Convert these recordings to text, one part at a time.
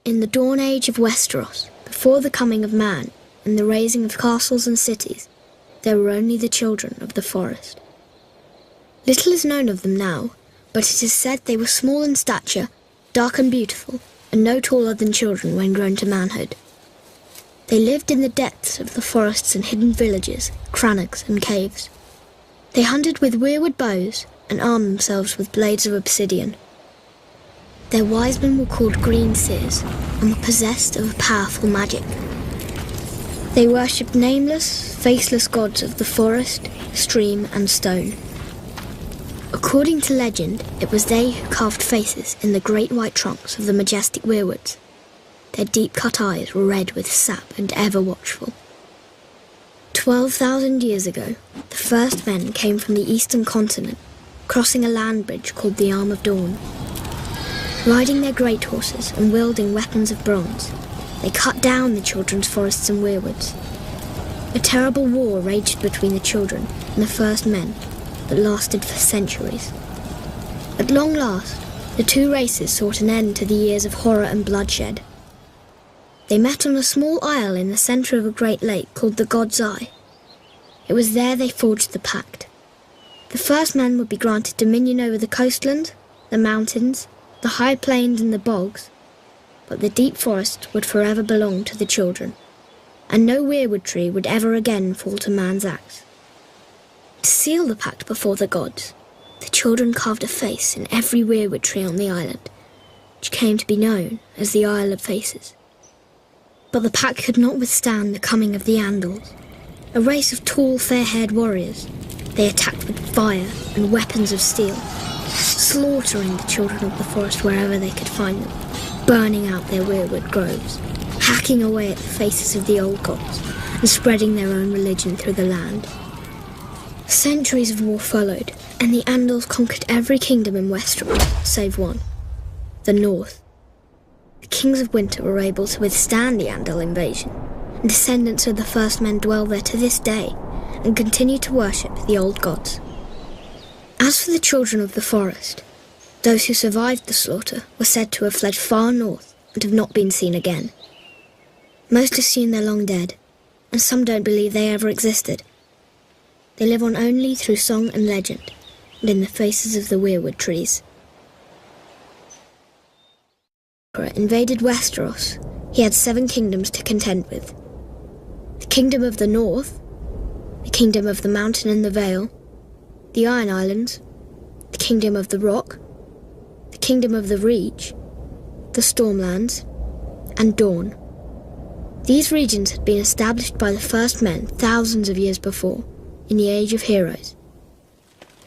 In the dawn age of Westeros, before the coming of man and the raising of castles and cities, there were only the children of the forest. Little is known of them now, but it is said they were small in stature, dark and beautiful, and no taller than children when grown to manhood. They lived in the depths of the forests and hidden villages, crannogs and caves. They hunted with weirwood bows and armed themselves with blades of obsidian. Their wise men were called green seers and were possessed of a powerful magic. They worshipped nameless, faceless gods of the forest, stream and stone. According to legend, it was they who carved faces in the great white trunks of the majestic weirwoods. Their deep-cut eyes were red with sap and ever watchful. 12,000 years ago, the first men came from the eastern continent, crossing a land bridge called the Arm of Dawn. Riding their great horses and wielding weapons of bronze, they cut down the children's forests and weirwoods. A terrible war raged between the children and the first men that lasted for centuries. At long last, the two races sought an end to the years of horror and bloodshed. They met on a small isle in the centre of a great lake called the God's Eye. It was there they forged the pact. The first men would be granted dominion over the coastlands, the mountains, the high plains and the bogs, but the deep forest would forever belong to the children, and no weirwood tree would ever again fall to man's axe. To seal the pact before the gods, the children carved a face in every weirwood tree on the island, which came to be known as the Isle of Faces. But the pact could not withstand the coming of the Andals, a race of tall, fair-haired warriors. They attacked with fire and weapons of steel, slaughtering the children of the forest wherever they could find them, burning out their weirwood groves, hacking away at the faces of the old gods, and spreading their own religion through the land. Centuries of war followed, and the Andals conquered every kingdom in Westeros, save one, the North. The kings of winter were able to withstand the Andal invasion, and descendants of the first men dwell there to this day, and continue to worship the old gods. As for the children of the forest, those who survived the slaughter were said to have fled far north and have not been seen again. Most assume they're long dead, and some don't believe they ever existed. They live on only through song and legend, and in the faces of the weirwood trees. Invaded Westeros, he had 7 kingdoms to contend with. The Kingdom of the North, the Kingdom of the Mountain and the Vale, the Iron Islands, the Kingdom of the Rock, the Kingdom of the Reach, the Stormlands, and Dawn. These regions had been established by the first men thousands of years before, in the Age of Heroes.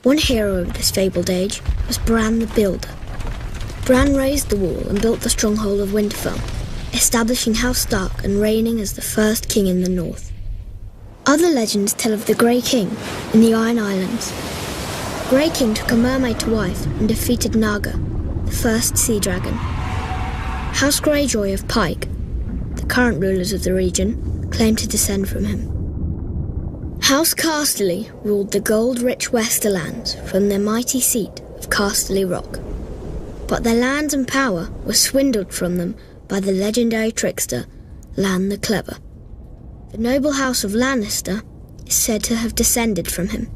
One hero of this fabled age was Bran the Builder. Bran raised the wall and built the stronghold of Winterfell, establishing House Stark and reigning as the first king in the north. Other legends tell of the Grey King in the Iron Islands. Grey King took a mermaid to wife and defeated Naga, the first sea dragon. House Greyjoy of Pike, the current rulers of the region, claimed to descend from him. House Casterly ruled the gold-rich Westerlands from their mighty seat of Casterly Rock, but their lands and power were swindled from them by the legendary trickster Lan the Clever. The noble house of Lannister is said to have descended from him.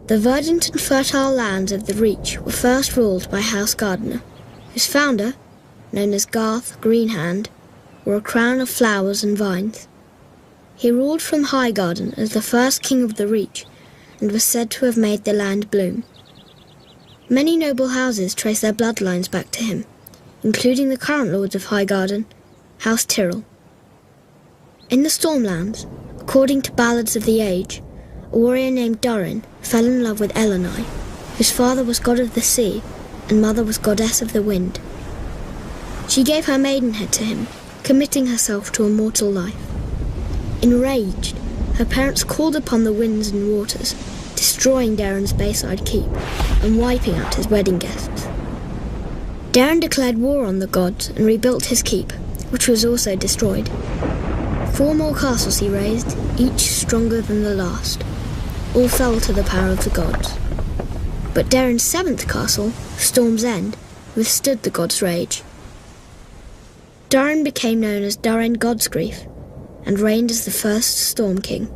The verdant and fertile lands of the Reach were first ruled by House Gardener, whose founder, known as Garth Greenhand, wore a crown of flowers and vines. He ruled from Highgarden as the first king of the Reach, and was said to have made the land bloom. Many noble houses trace their bloodlines back to him, including the current lords of Highgarden, House Tyrell. In the Stormlands, according to ballads of the age, a warrior named Durin fell in love with Elenai, whose father was god of the sea and mother was goddess of the wind. She gave her maidenhead to him, committing herself to a mortal life. Enraged, her parents called upon the winds and waters, destroying Darren's Bayside Keep and wiping out his wedding guests. Darren declared war on the gods and rebuilt his keep, which was also destroyed. 4 more castles he raised, each stronger than the last. All fell to the power of the gods. But Darren's 7th castle, Storm's End, withstood the gods' rage. Durin became known as Durin Godsgrief and reigned as the first Storm King.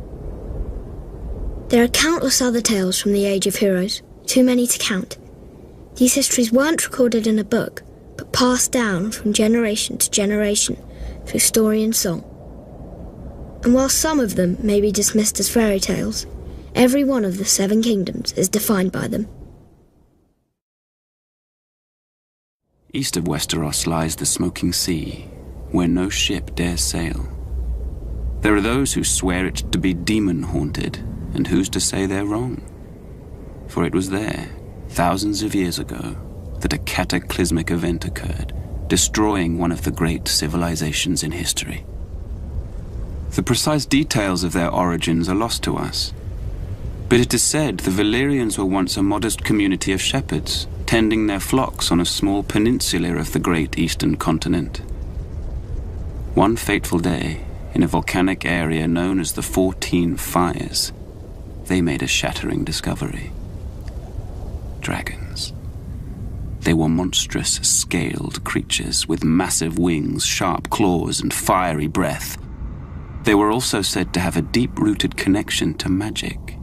There are countless other tales from the Age of Heroes, too many to count. These histories weren't recorded in a book, but passed down from generation to generation through story and song. And while some of them may be dismissed as fairy tales, every one of the 7 kingdoms is defined by them. East of Westeros lies the Smoking Sea, where no ship dares sail. There are those who swear it to be demon-haunted, and who's to say they're wrong? For it was there, thousands of years ago, that a cataclysmic event occurred, destroying one of the great civilizations in history. The precise details of their origins are lost to us, but it is said the Valyrians were once a modest community of shepherds, tending their flocks on a small peninsula of the great eastern continent. One fateful day, in a volcanic area known as the 14 Fires, they made a shattering discovery. Dragons. They were monstrous, scaled creatures with massive wings, sharp claws, and fiery breath. They were also said to have a deep-rooted connection to magic.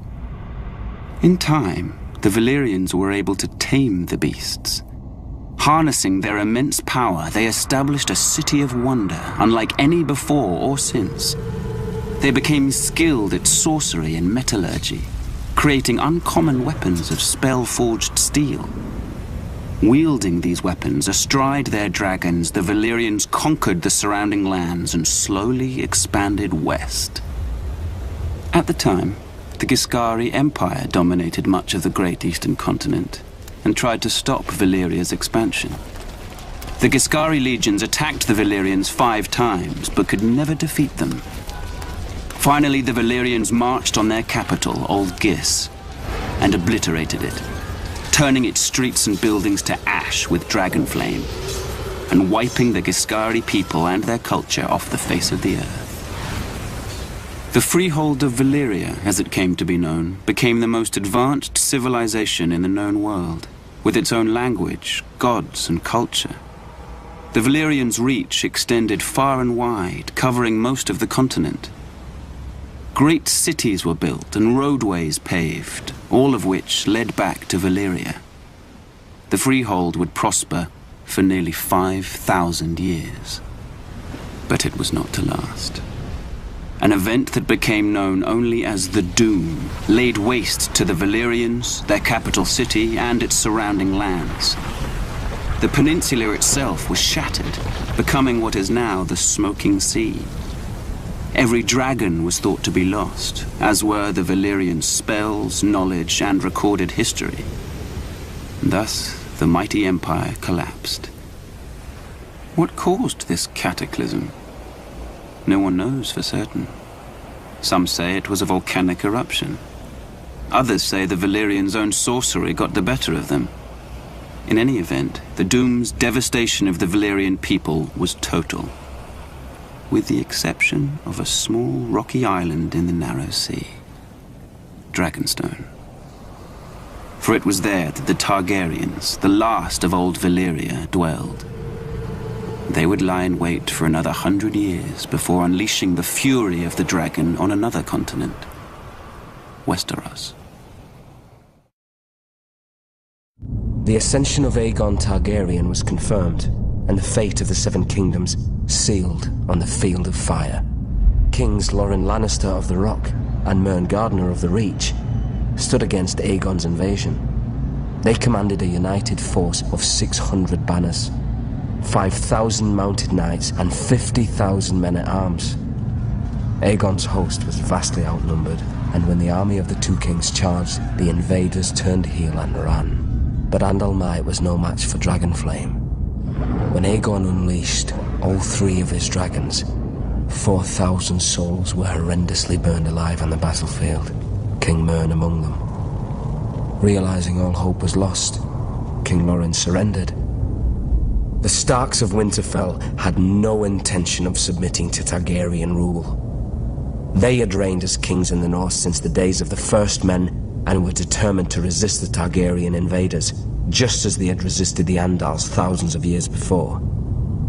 In time, the Valyrians were able to tame the beasts. Harnessing their immense power, they established a city of wonder, unlike any before or since. They became skilled at sorcery and metallurgy, creating uncommon weapons of spell-forged steel. Wielding these weapons astride their dragons, the Valyrians conquered the surrounding lands and slowly expanded west. At the time, the Giscari Empire dominated much of the great eastern continent and tried to stop Valyria's expansion. The Giscari legions attacked the Valyrians 5 times, but could never defeat them. Finally, the Valyrians marched on their capital, Old Gis, and obliterated it, turning its streets and buildings to ash with dragon flame, and wiping the Giscari people and their culture off the face of the earth. The Freehold of Valyria, as it came to be known, became the most advanced civilization in the known world, with its own language, gods, and culture. The Valyrians' reach extended far and wide, covering most of the continent. Great cities were built and roadways paved, all of which led back to Valyria. The Freehold would prosper for nearly 5,000 years. But it was not to last. An event that became known only as the Doom laid waste to the Valyrians, their capital city, and its surrounding lands. The peninsula itself was shattered, becoming what is now the Smoking Sea. Every dragon was thought to be lost, as were the Valyrians' spells, knowledge, and recorded history. Thus, the mighty empire collapsed. What caused this cataclysm? No one knows for certain. Some say it was a volcanic eruption. Others say the Valyrians' own sorcery got the better of them. In any event, the Doom's devastation of the Valyrian people was total, with the exception of a small rocky island in the narrow sea, Dragonstone. For it was there that the Targaryens, the last of old Valyria, dwelled. They would lie in wait for another 100 years before unleashing the fury of the dragon on another continent, Westeros. The ascension of Aegon Targaryen was confirmed, and the fate of the 7 kingdoms sealed on the Field of Fire. Kings Loren Lannister of the Rock and Mern Gardner of the Reach stood against Aegon's invasion. They commanded a united force of 600 banners, 5,000 mounted knights, and 50,000 men-at-arms. Aegon's host was vastly outnumbered, and when the army of the 2 kings charged, the invaders turned heel and ran. But Andal Might was no match for Dragonflame. When Aegon unleashed all 3 of his dragons, 4,000 souls were horrendously burned alive on the battlefield, King Mern among them. Realizing all hope was lost, King Loren surrendered. The Starks of Winterfell had no intention of submitting to Targaryen rule. They had reigned as kings in the north since the days of the First Men and were determined to resist the Targaryen invaders, just as they had resisted the Andals thousands of years before.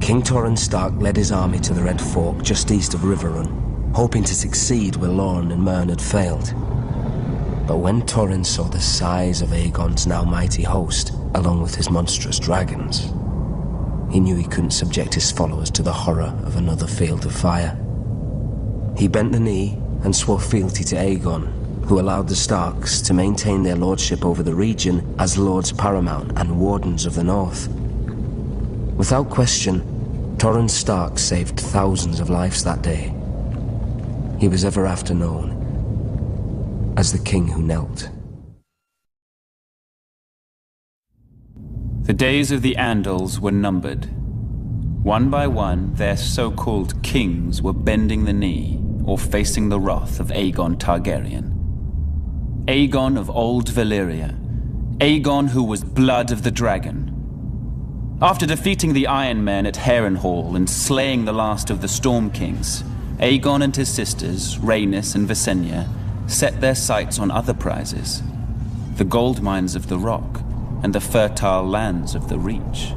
King Torrhen Stark led his army to the Red Fork just east of Riverrun, hoping to succeed where Loren and Mern had failed. But when Torrhen saw the size of Aegon's now mighty host, along with his monstrous dragons, he knew he couldn't subject his followers to the horror of another field of fire. He bent the knee and swore fealty to Aegon, who allowed the Starks to maintain their lordship over the region as Lords Paramount and Wardens of the North. Without question, Torrhen Stark saved thousands of lives that day. He was ever after known as the King Who Knelt. The days of the Andals were numbered. One by one, their so-called kings were bending the knee or facing the wrath of Aegon Targaryen. Aegon of old Valyria. Aegon who was blood of the dragon. After defeating the Iron Men at Harrenhal and slaying the last of the Storm Kings, Aegon and his sisters, Rhaenys and Visenya, set their sights on other prizes. The gold mines of the Rock and the fertile lands of the Reach.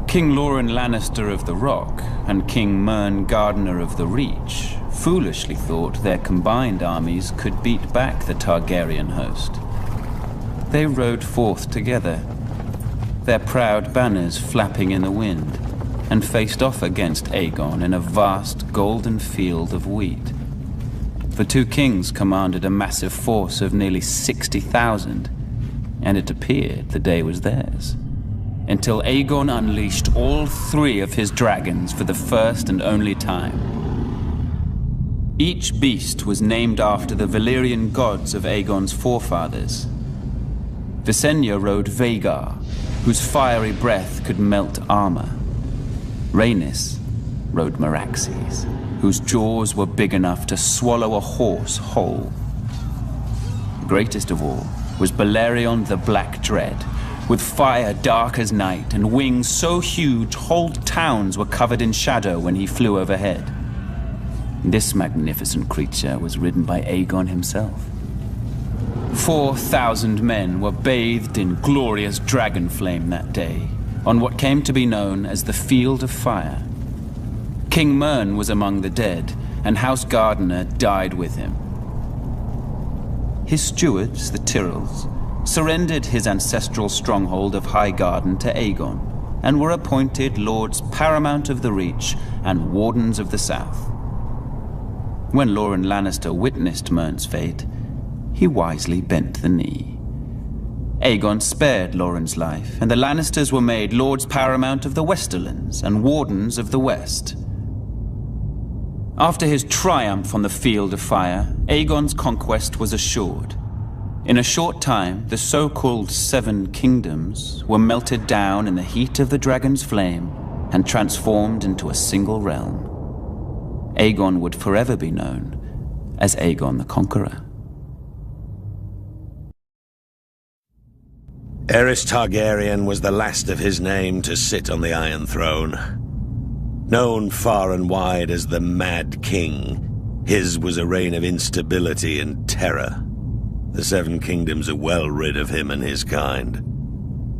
King Loren Lannister of the Rock and King Mern Gardener of the Reach foolishly thought their combined armies could beat back the Targaryen host. They rode forth together, their proud banners flapping in the wind, and faced off against Aegon in a vast golden field of wheat. The two kings commanded a massive force of nearly 60,000, and it appeared the day was theirs, until Aegon unleashed all three of his dragons for the first and only time. Each beast was named after the Valyrian gods of Aegon's forefathers. Visenya rode Vhagar, whose fiery breath could melt armor. Rhaenys rode Meraxes, whose jaws were big enough to swallow a horse whole. Greatest of all was Balerion the Black Dread, with fire dark as night and wings so huge whole towns were covered in shadow when he flew overhead. This magnificent creature was ridden by Aegon himself. 4,000 men were bathed in glorious dragon flame that day, on what came to be known as the Field of Fire. King Mern was among the dead, and House Gardener died with him. His stewards, the Tyrells, surrendered his ancestral stronghold of Highgarden to Aegon, and were appointed Lords Paramount of the Reach and Wardens of the South. When Loren Lannister witnessed Mern's fate, he wisely bent the knee. Aegon spared Loren's life, and the Lannisters were made Lords Paramount of the Westerlands and Wardens of the West. After his triumph on the Field of Fire, Aegon's conquest was assured. In a short time, the so-called Seven Kingdoms were melted down in the heat of the dragon's flame and transformed into a single realm. Aegon would forever be known as Aegon the Conqueror. Aerys Targaryen was the last of his name to sit on the Iron Throne. Known far and wide as the Mad King, his was a reign of instability and terror. The Seven Kingdoms are well rid of him and his kind.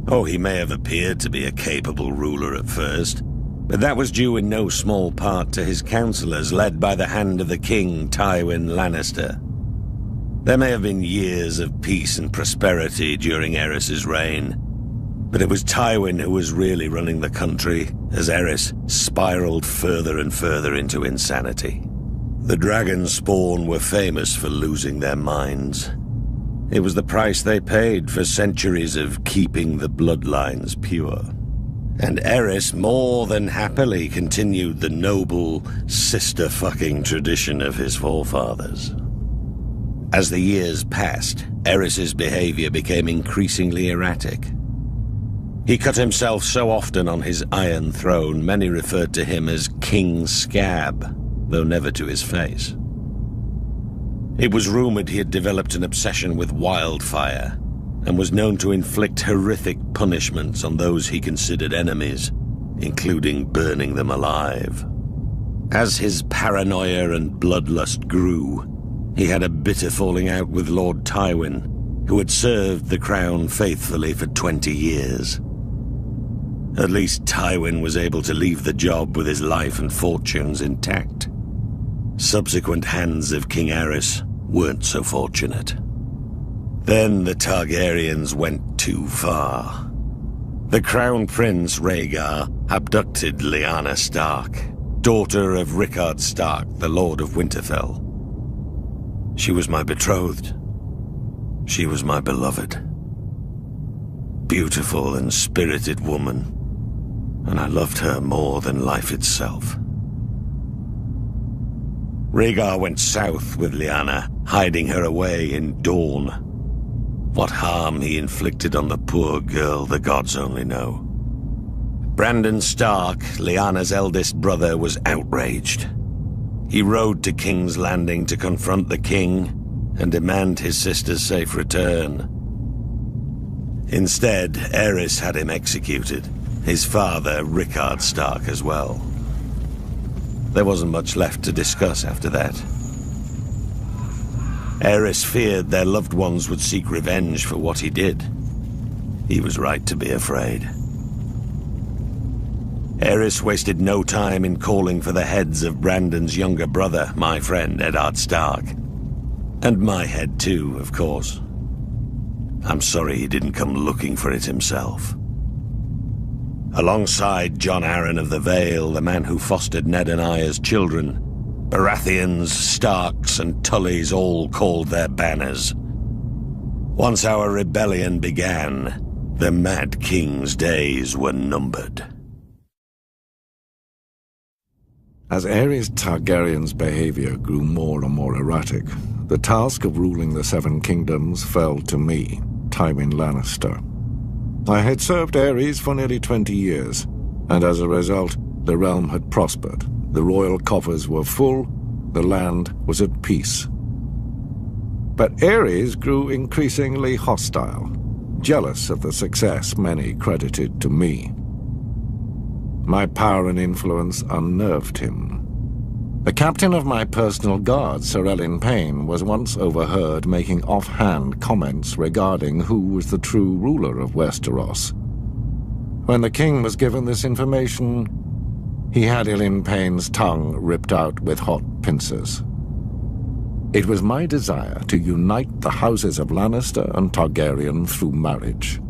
Oh, he may have appeared to be a capable ruler at first, but that was due in no small part to his counselors led by the hand of the King Tywin Lannister. There may have been years of peace and prosperity during Aerys's reign, but it was Tywin who was really running the country as Aerys spiraled further and further into insanity. The dragon spawn were famous for losing their minds. It was the price they paid for centuries of keeping the bloodlines pure. And Aerys more than happily continued the noble sister-fucking tradition of his forefathers. As the years passed, Aerys's behavior became increasingly erratic. He cut himself so often on his Iron Throne, many referred to him as King Scab, though never to his face. It was rumored he had developed an obsession with wildfire, and was known to inflict horrific punishments on those he considered enemies, including burning them alive. As his paranoia and bloodlust grew, he had a bitter falling out with Lord Tywin, who had served the crown faithfully for 20 years. At least Tywin was able to leave the job with his life and fortunes intact. Subsequent hands of King Aerys weren't so fortunate. Then the Targaryens went too far. The Crown Prince Rhaegar abducted Lyanna Stark, daughter of Rickard Stark, the Lord of Winterfell. She was my betrothed. She was my beloved. Beautiful and spirited woman, and I loved her more than life itself. Rhaegar went south with Lyanna, hiding her away in Dorne. What harm he inflicted on the poor girl, the gods only know. Brandon Stark, Lyanna's eldest brother, was outraged. He rode to King's Landing to confront the king and demand his sister's safe return. Instead, Aerys had him executed, his father, Rickard Stark, as well. There wasn't much left to discuss after that. Aerys feared their loved ones would seek revenge for what he did. He was right to be afraid. Aerys wasted no time in calling for the heads of Brandon's younger brother, my friend Eddard Stark. And my head too, of course. I'm sorry he didn't come looking for it himself. Alongside Jon Arryn of the Vale, the man who fostered Ned and I as children, Baratheons, Starks, and Tullys all called their banners. Once our rebellion began, the Mad King's days were numbered. As Aerys Targaryen's behavior grew more and more erratic, the task of ruling the Seven Kingdoms fell to me, Tywin Lannister. I had served Aerys for nearly 20 years, and as a result, the realm had prospered. The royal coffers were full, the land was at peace. But Aerys grew increasingly hostile, jealous of the success many credited to me. My power and influence unnerved him. The captain of my personal guard, Sir Elyn Payne, was once overheard making offhand comments regarding who was the true ruler of Westeros. When the king was given this information, he had Elyn Payne's tongue ripped out with hot pincers. It was my desire to unite the houses of Lannister and Targaryen through marriage.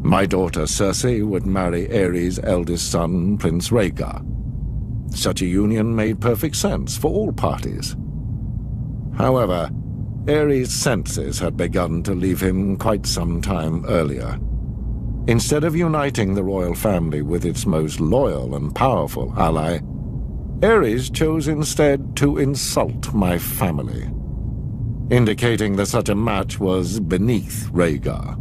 My daughter Cersei would marry Aerys' eldest son, Prince Rhaegar. Such a union made perfect sense for all parties. However, Aerys' senses had begun to leave him quite some time earlier. Instead of uniting the royal family with its most loyal and powerful ally, Aerys chose instead to insult my family, indicating that such a match was beneath Rhaegar.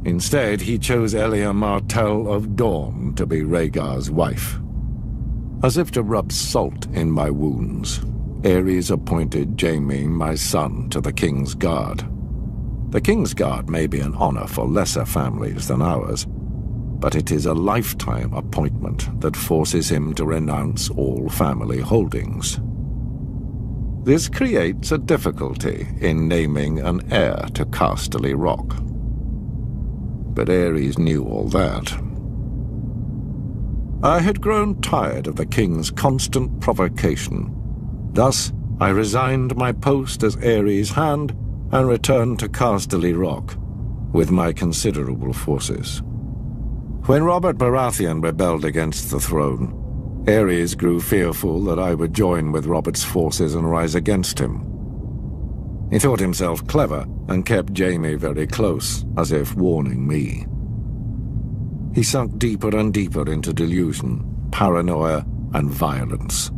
Instead, he chose Elia Martell of Dorne to be Rhaegar's wife. As if to rub salt in my wounds, Aerys appointed Jaime, my son, to the King's Guard. The King's Guard may be an honor for lesser families than ours, but it is a lifetime appointment that forces him to renounce all family holdings. This creates a difficulty in naming an heir to Casterly Rock. But Aerys knew all that. I had grown tired of the king's constant provocation. Thus, I resigned my post as Aerys' hand and returned to Casterly Rock with my considerable forces. When Robert Baratheon rebelled against the throne, Aerys grew fearful that I would join with Robert's forces and rise against him. He thought himself clever and kept Jaime very close, as if warning me. He sunk deeper and deeper into delusion, paranoia, and violence.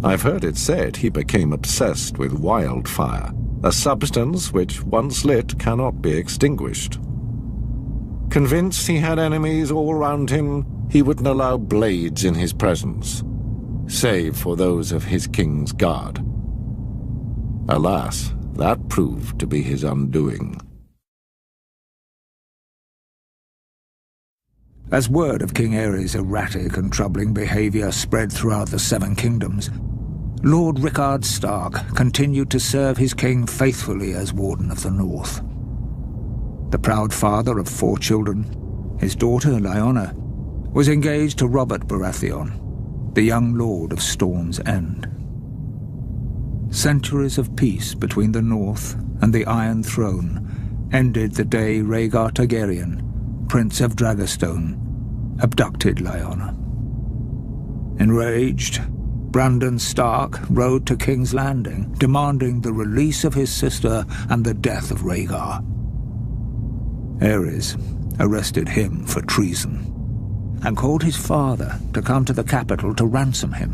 I've heard it said he became obsessed with wildfire, a substance which, once lit, cannot be extinguished. Convinced he had enemies all around him, he wouldn't allow blades in his presence, save for those of his King's Guard. Alas, that proved to be his undoing. As word of King Aerys' erratic and troubling behavior spread throughout the Seven Kingdoms, Lord Rickard Stark continued to serve his king faithfully as Warden of the North. The proud father of 4 children, His daughter, Lyanna, was engaged to Robert Baratheon, the young lord of Storm's End. Centuries of peace between the North and the Iron Throne ended the day Rhaegar Targaryen, Prince of Dragonstone, abducted Lyanna. Enraged, Brandon Stark rode to King's Landing, demanding the release of his sister and the death of Rhaegar. Aerys arrested him for treason and called his father to come to the capital to ransom him.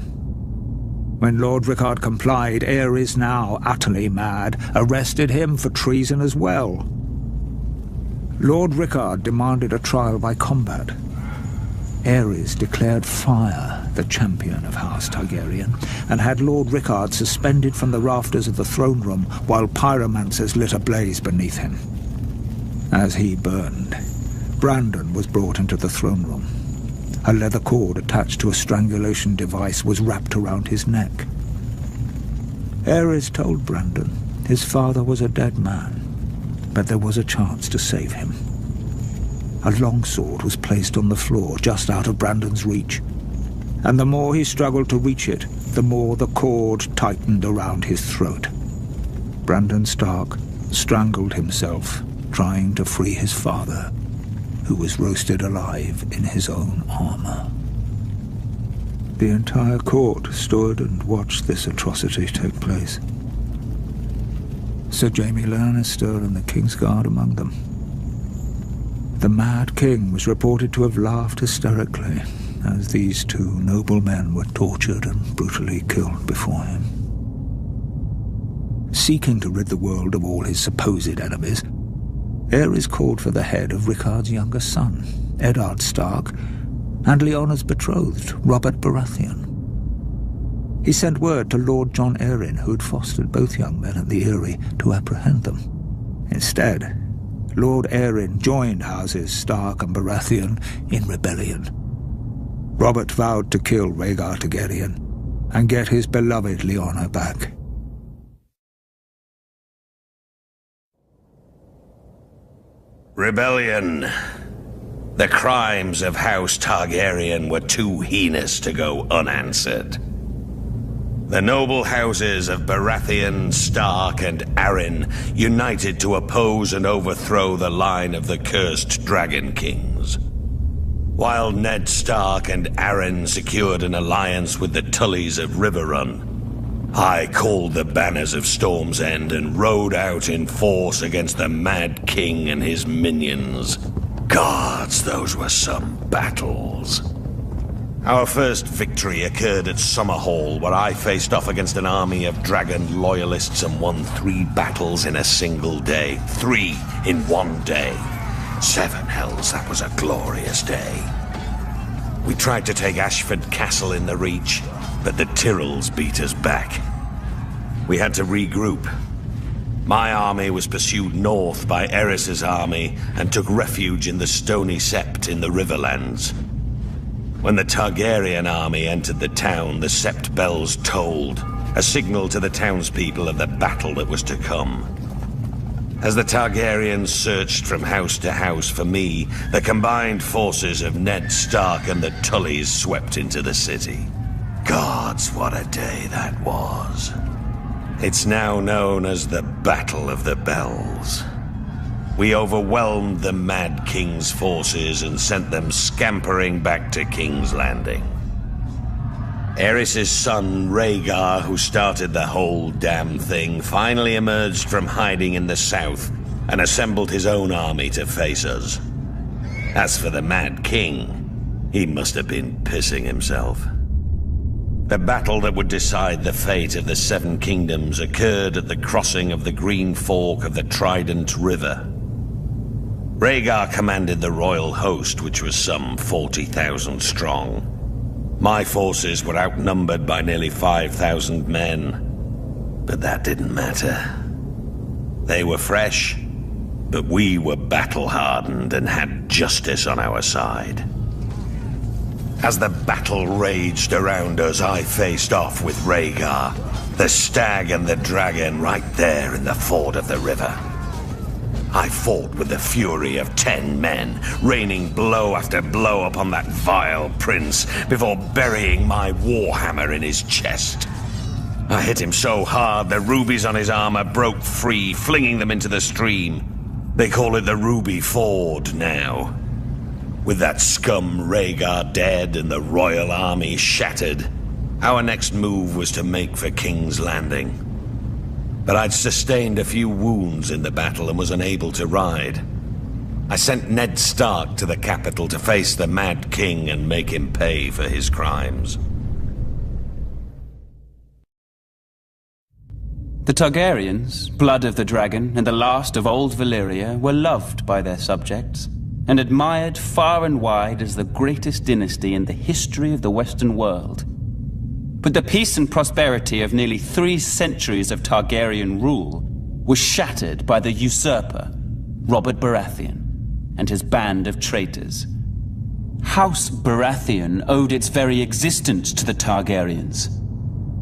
When Lord Rickard complied, Aerys, now utterly mad, arrested him for treason as well. Lord Rickard demanded a trial by combat. Aerys declared fire the champion of House Targaryen and had Lord Rickard suspended from the rafters of the throne room while pyromancers lit a blaze beneath him. As he burned, Brandon was brought into the throne room. A leather cord attached to a strangulation device was wrapped around his neck. Aerys told Brandon his father was a dead man, but there was a chance to save him. A longsword was placed on the floor just out of Brandon's reach, and the more he struggled to reach it, the more the cord tightened around his throat. Brandon Stark strangled himself, trying to free his father, who was roasted alive in his own armor. The entire court stood and watched this atrocity take place. Sir Jaime Lannister and the Kingsguard among them. The Mad King was reported to have laughed hysterically as these two noble men were tortured and brutally killed before him. Seeking to rid the world of all his supposed enemies, Aerys called for the head of Rickard's younger son, Eddard Stark, and Lyanna's betrothed, Robert Baratheon. He sent word to Lord Jon Arryn, who had fostered both young men at the Eyrie, to apprehend them. Instead, Lord Arryn joined houses Stark and Baratheon in rebellion. Robert vowed to kill Rhaegar Targaryen and get his beloved Lyanna back. Rebellion. The crimes of House Targaryen were too heinous to go unanswered. The noble houses of Baratheon, Stark, and Arryn united to oppose and overthrow the line of the cursed Dragon Kings. While Ned Stark and Arryn secured an alliance with the Tullys of Riverrun, I called the banners of Storm's End and rode out in force against the Mad King and his minions. Gods, those were some battles. Our first victory occurred at Summerhall, where I faced off against an army of dragon loyalists and won 3 battles in a single day. 3 in one day. 7 hells, that was a glorious day. We tried to take Ashford Castle in the Reach, but the Tyrells beat us back. We had to regroup. My army was pursued north by Aerys's army and took refuge in the Stony Sept in the Riverlands. When the Targaryen army entered the town, the Sept bells tolled, a signal to the townspeople of the battle that was to come. As the Targaryens searched from house to house for me, the combined forces of Ned Stark and the Tullys swept into the city. Gods, what a day that was. It's now known as the Battle of the Bells. We overwhelmed the Mad King's forces and sent them scampering back to King's Landing. Aerys' son, Rhaegar, who started the whole damn thing, finally emerged from hiding in the south and assembled his own army to face us. As for the Mad King, he must have been pissing himself. The battle that would decide the fate of the 7 kingdoms occurred at the crossing of the Green Fork of the Trident River. Rhaegar commanded the royal host, which was some 40,000 strong. My forces were outnumbered by nearly 5,000 men, but that didn't matter. They were fresh, but we were battle-hardened and had justice on our side. As the battle raged around us, I faced off with Rhaegar, the stag and the dragon right there in the ford of the river. I fought with the fury of 10 men, raining blow after blow upon that vile prince before burying my warhammer in his chest. I hit him so hard the rubies on his armor broke free, flinging them into the stream. They call it the Ruby Ford now. With that scum Rhaegar dead and the royal army shattered, our next move was to make for King's Landing. But I'd sustained a few wounds in the battle and was unable to ride. I sent Ned Stark to the capital to face the Mad King and make him pay for his crimes. The Targaryens, blood of the dragon and the last of old Valyria, were loved by their subjects and admired far and wide as the greatest dynasty in the history of the Western world. But the peace and prosperity of nearly 3 centuries of Targaryen rule was shattered by the usurper, Robert Baratheon, and his band of traitors. House Baratheon owed its very existence to the Targaryens.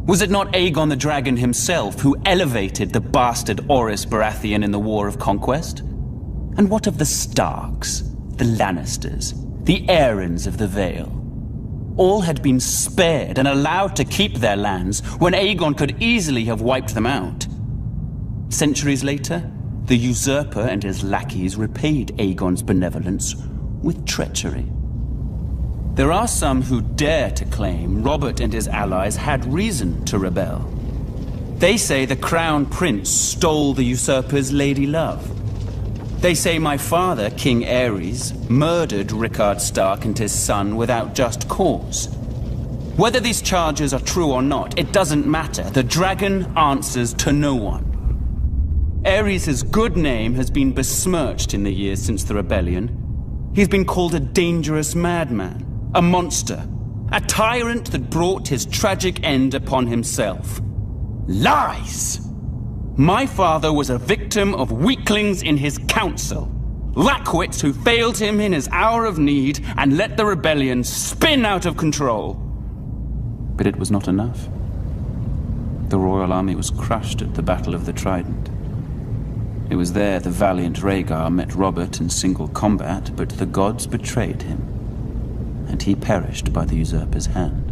Was it not Aegon the Dragon himself who elevated the bastard Orys Baratheon in the War of Conquest? And what of the Starks, the Lannisters, the Aarons of the Vale? All had been spared and allowed to keep their lands when Aegon could easily have wiped them out. Centuries later, the usurper and his lackeys repaid Aegon's benevolence with treachery. There are some who dare to claim Robert and his allies had reason to rebel. They say the Crown Prince stole the usurper's lady love. They say my father, King Aerys, murdered Rickard Stark and his son without just cause. Whether these charges are true or not, it doesn't matter. The dragon answers to no one. Aerys' good name has been besmirched in the years since the rebellion. He's been called a dangerous madman, a monster, a tyrant that brought his tragic end upon himself. Lies! My father was a victim of weaklings in his council, lackwits who failed him in his hour of need and let the rebellion spin out of control. But it was not enough. The royal army was crushed at the Battle of the Trident. It was there the valiant Rhaegar met Robert in single combat, but the gods betrayed him, and he perished by the usurper's hand.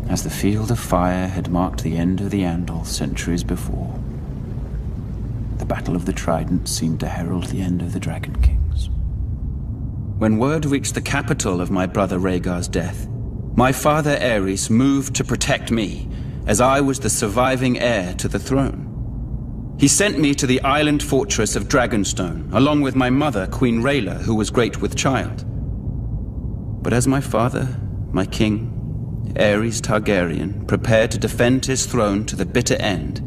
As the Field of Fire had marked the end of the Andal centuries before, the Battle of the Trident seemed to herald the end of the Dragon Kings. When word reached the capital of my brother Rhaegar's death, my father Aerys moved to protect me, as I was the surviving heir to the throne. He sent me to the island fortress of Dragonstone, along with my mother, Queen Rhaela, who was great with child. But as my father, my king, Aerys Targaryen, prepared to defend his throne to the bitter end,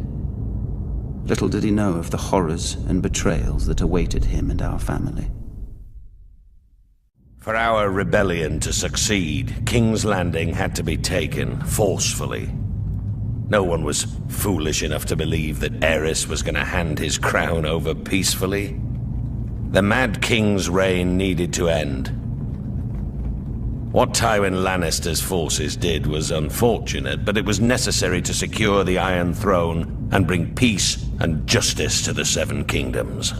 little did he know of the horrors and betrayals that awaited him and our family. For our rebellion to succeed, King's Landing had to be taken forcefully. No one was foolish enough to believe that Aerys was going to hand his crown over peacefully. The Mad King's reign needed to end. What Tywin Lannister's forces did was unfortunate, but it was necessary to secure the Iron Throne and bring peace and justice to the Seven Kingdoms.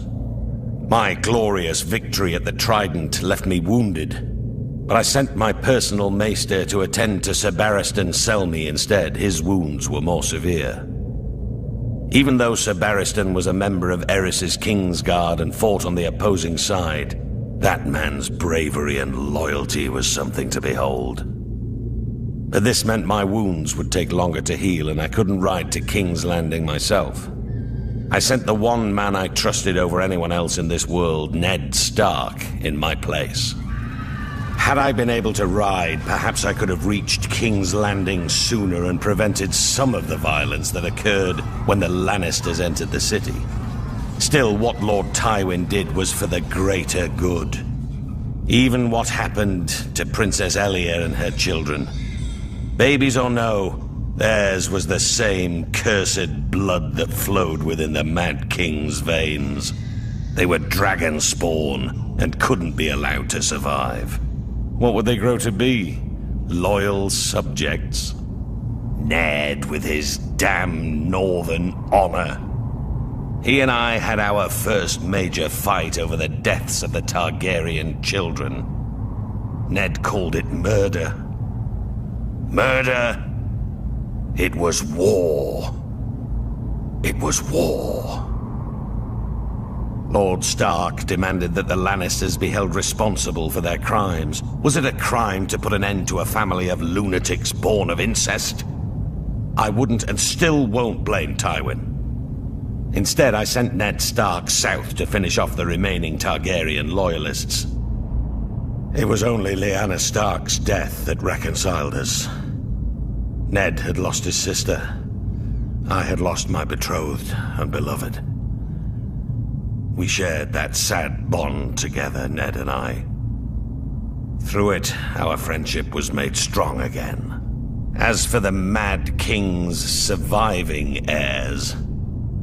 My glorious victory at the Trident left me wounded, but I sent my personal maester to attend to Sir Barristan Selmy instead. His wounds were more severe. Even though Sir Barristan was a member of Aerys' Kingsguard and fought on the opposing side, that man's bravery and loyalty was something to behold. But this meant my wounds would take longer to heal, and I couldn't ride to King's Landing myself. I sent the one man I trusted over anyone else in this world, Ned Stark, in my place. Had I been able to ride, perhaps I could have reached King's Landing sooner and prevented some of the violence that occurred when the Lannisters entered the city. Still, what Lord Tywin did was for the greater good. Even what happened to Princess Elia and her children. Babies or no, theirs was the same cursed blood that flowed within the Mad King's veins. They were dragon spawn and couldn't be allowed to survive. What would they grow to be? Loyal subjects? Ned with his damn northern honor. He and I had our first major fight over the deaths of the Targaryen children. Ned called it murder. Murder? It was war. It was war. Lord Stark demanded that the Lannisters be held responsible for their crimes. Was it a crime to put an end to a family of lunatics born of incest? I wouldn't and still won't blame Tywin. Instead, I sent Ned Stark south to finish off the remaining Targaryen loyalists. It was only Lyanna Stark's death that reconciled us. Ned had lost his sister. I had lost my betrothed and beloved. We shared that sad bond together, Ned and I. Through it, our friendship was made strong again. As for the Mad King's surviving heirs,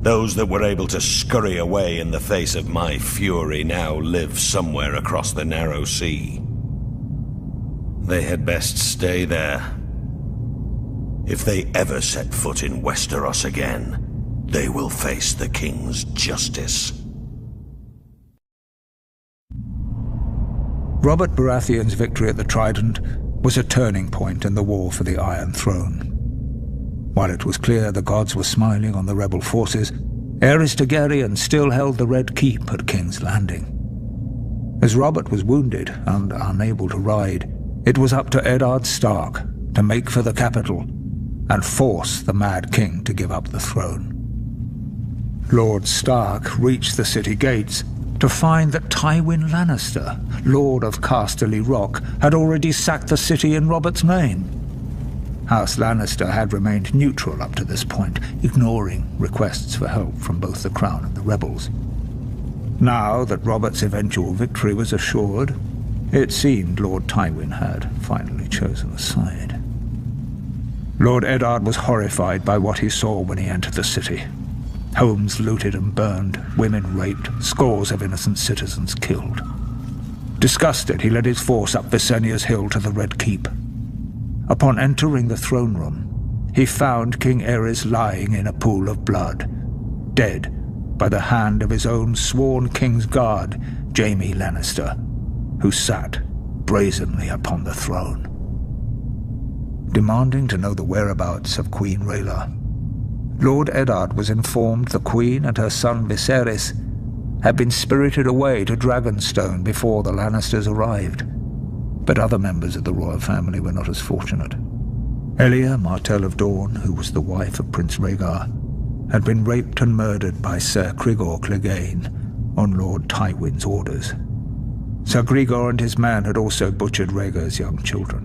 those that were able to scurry away in the face of my fury now live somewhere across the narrow sea. They had best stay there. If they ever set foot in Westeros again, they will face the King's justice. Robert Baratheon's victory at the Trident was a turning point in the war for the Iron Throne. While it was clear the gods were smiling on the rebel forces, Aerys Targaryen still held the Red Keep at King's Landing. As Robert was wounded and unable to ride, it was up to Eddard Stark to make for the capital and force the Mad King to give up the throne. Lord Stark reached the city gates to find that Tywin Lannister, Lord of Casterly Rock, had already sacked the city in Robert's name. House Lannister had remained neutral up to this point, ignoring requests for help from both the Crown and the rebels. Now that Robert's eventual victory was assured, it seemed Lord Tywin had finally chosen a side. Lord Eddard was horrified by what he saw when he entered the city. Homes looted and burned, women raped, scores of innocent citizens killed. Disgusted, he led his force up Visenya's hill to the Red Keep. Upon entering the throne room, he found King Aerys lying in a pool of blood, dead by the hand of his own sworn King's Guard, Jaime Lannister, who sat brazenly upon the throne. Demanding to know the whereabouts of Queen Rhaela, Lord Eddard was informed the Queen and her son Viserys had been spirited away to Dragonstone before the Lannisters arrived. But other members of the royal family were not as fortunate. Elia, Martell of Dorne, who was the wife of Prince Rhaegar, had been raped and murdered by Ser Cregor Clegane on Lord Tywin's orders. Ser Cregor and his men had also butchered Rhaegar's young children.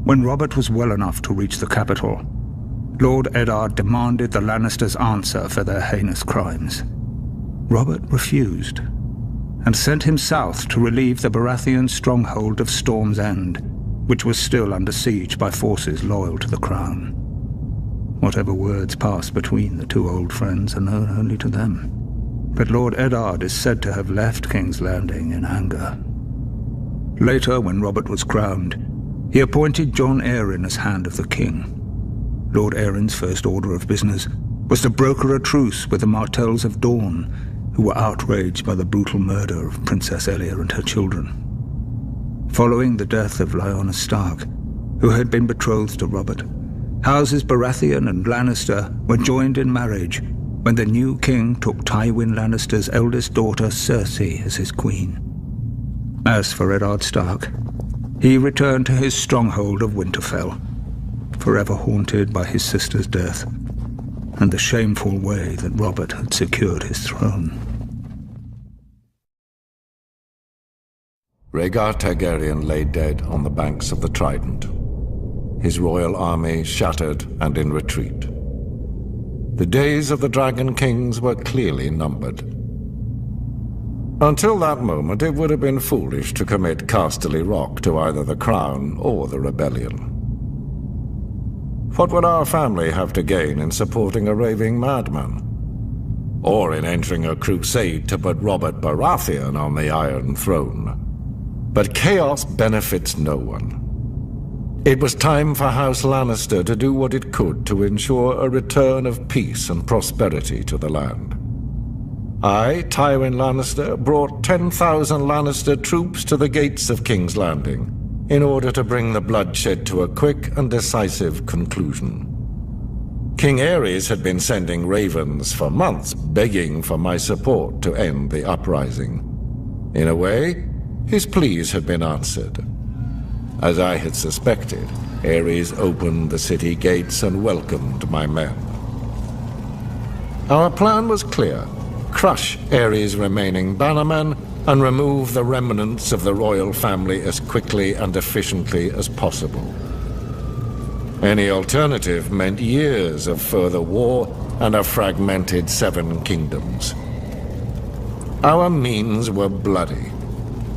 When Robert was well enough to reach the capital, Lord Eddard demanded the Lannisters answer for their heinous crimes. Robert refused, and sent him south to relieve the Baratheon stronghold of Storm's End, which was still under siege by forces loyal to the Crown. Whatever words passed between the two old friends are known only to them, but Lord Eddard is said to have left King's Landing in anger. Later, when Robert was crowned, he appointed Jon Arryn as Hand of the King. Lord Arryn's first order of business was to broker a truce with the Martells of Dorne, who were outraged by the brutal murder of Princess Elia and her children. Following the death of Lyanna Stark, who had been betrothed to Robert, Houses Baratheon and Lannister were joined in marriage when the new king took Tywin Lannister's eldest daughter Cersei as his queen. As for Eddard Stark, he returned to his stronghold of Winterfell, forever haunted by his sister's death and the shameful way that Robert had secured his throne. Rhaegar Targaryen lay dead on the banks of the Trident, his royal army shattered and in retreat. The days of the Dragon Kings were clearly numbered. Until that moment, it would have been foolish to commit Casterly Rock to either the Crown or the rebellion. What would our family have to gain in supporting a raving madman? Or in entering a crusade to put Robert Baratheon on the Iron Throne? But chaos benefits no one. It was time for House Lannister to do what it could to ensure a return of peace and prosperity to the land. I, Tywin Lannister, brought 10,000 Lannister troops to the gates of King's Landing in order to bring the bloodshed to a quick and decisive conclusion. King Aerys had been sending ravens for months, begging for my support to end the uprising. In a way, his pleas had been answered. As I had suspected, Aerys opened the city gates and welcomed my men. Our plan was clear: crush Aerys' remaining bannermen and remove the remnants of the royal family as quickly and efficiently as possible. Any alternative meant years of further war and a fragmented Seven Kingdoms. Our means were bloody,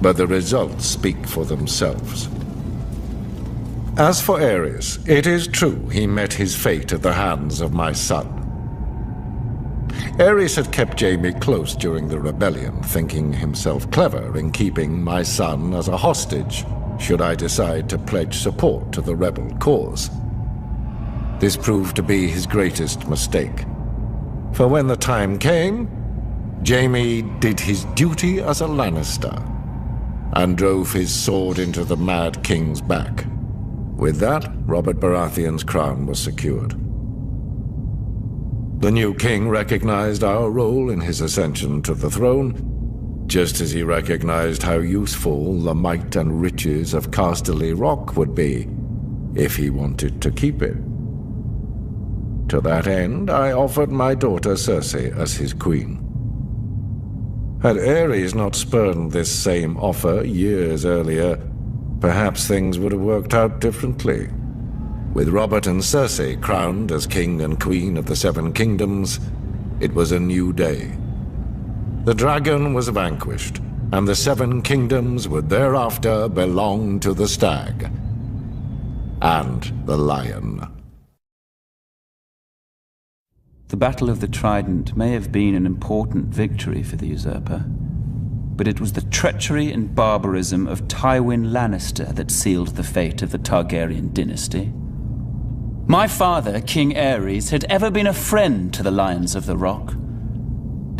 but the results speak for themselves. As for Aerys, it is true he met his fate at the hands of my son. Aerys had kept Jaime close during the rebellion, thinking himself clever in keeping my son as a hostage, should I decide to pledge support to the rebel cause. This proved to be his greatest mistake. For when the time came, Jaime did his duty as a Lannister and drove his sword into the Mad King's back. With that, Robert Baratheon's crown was secured. The new king recognized our role in his ascension to the throne, just as he recognized how useful the might and riches of Casterly Rock would be if he wanted to keep it. To that end, I offered my daughter Cersei as his queen. Had Aerys not spurned this same offer years earlier, perhaps things would have worked out differently. With Robert and Cersei crowned as king and queen of the Seven Kingdoms, it was a new day. The dragon was vanquished, and the Seven Kingdoms would thereafter belong to the stag and the lion. The Battle of the Trident may have been an important victory for the usurper, but it was the treachery and barbarism of Tywin Lannister that sealed the fate of the Targaryen dynasty. My father, King Aerys, had ever been a friend to the Lions of the Rock.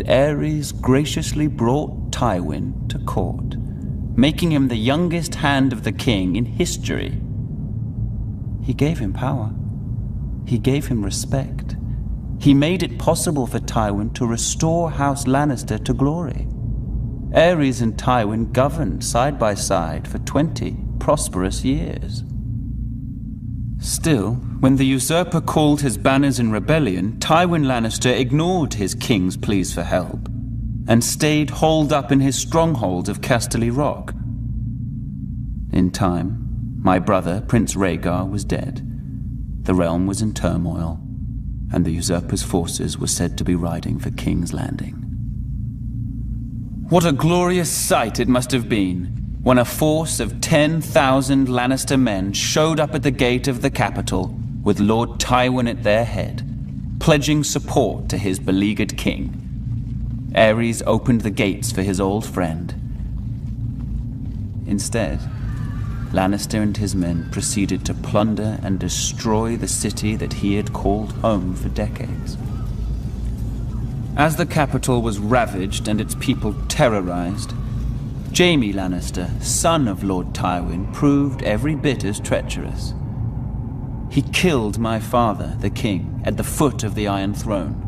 Aerys graciously brought Tywin to court, making him the youngest hand of the king in history. He gave him power. He gave him respect. He made it possible for Tywin to restore House Lannister to glory. Aerys and Tywin governed side by side for 20 prosperous years. Still, when the usurper called his banners in rebellion, Tywin Lannister ignored his king's pleas for help and stayed holed up in his stronghold of Casterly Rock. In time, my brother, Prince Rhaegar, was dead. The realm was in turmoil, and the usurper's forces were said to be riding for King's Landing. What a glorious sight it must have been when a force of 10,000 Lannister men showed up at the gate of the capital with Lord Tywin at their head, pledging support to his beleaguered king. Aerys opened the gates for his old friend. Instead, Lannister and his men proceeded to plunder and destroy the city that he had called home for decades. As the capital was ravaged and its people terrorized, Jaime Lannister, son of Lord Tywin, proved every bit as treacherous. He killed my father, the king, at the foot of the Iron Throne.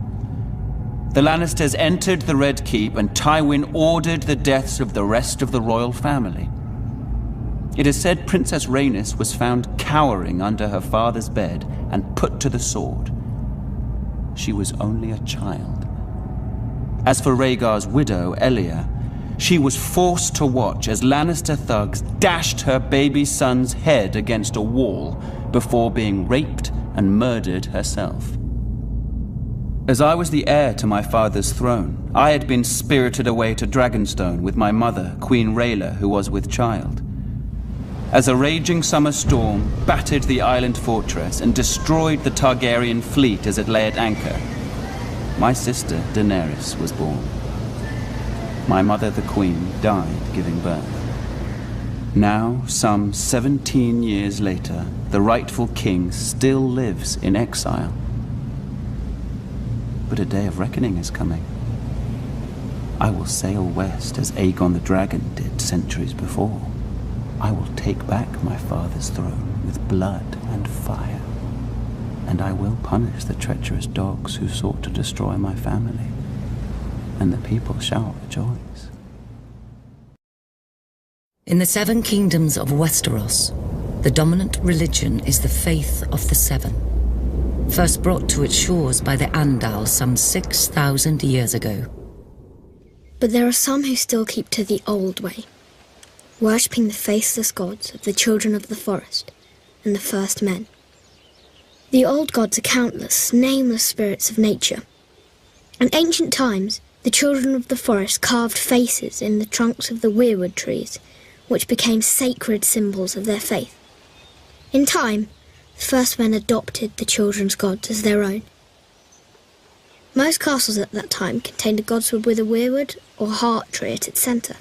The Lannisters entered the Red Keep, and Tywin ordered the deaths of the rest of the royal family. It is said Princess Rhaenys was found cowering under her father's bed and put to the sword. She was only a child. As for Rhaegar's widow, Elia, she was forced to watch as Lannister thugs dashed her baby son's head against a wall before being raped and murdered herself. As I was the heir to my father's throne, I had been spirited away to Dragonstone with my mother, Queen Rhaela, who was with child. As a raging summer storm battered the island fortress and destroyed the Targaryen fleet as it lay at anchor, my sister Daenerys was born. My mother, the Queen, died giving birth. Now, some 17 years later, the rightful king still lives in exile. But a day of reckoning is coming. I will sail west as Aegon the Dragon did centuries before. I will take back my father's throne with blood and fire. And I will punish the treacherous dogs who sought to destroy my family. And the people shall rejoice. In the 7 kingdoms of Westeros, the dominant religion is the faith of the Seven, first brought to its shores by the Andal some 6,000 years ago. But there are some who still keep to the old way, worshipping the faceless gods of the children of the forest and the first men. The old gods are countless, nameless spirits of nature. In ancient times, the children of the forest carved faces in the trunks of the weirwood trees, which became sacred symbols of their faith. In time, the first men adopted the children's gods as their own. Most castles at that time contained a godswood with a weirwood or heart tree at its centre.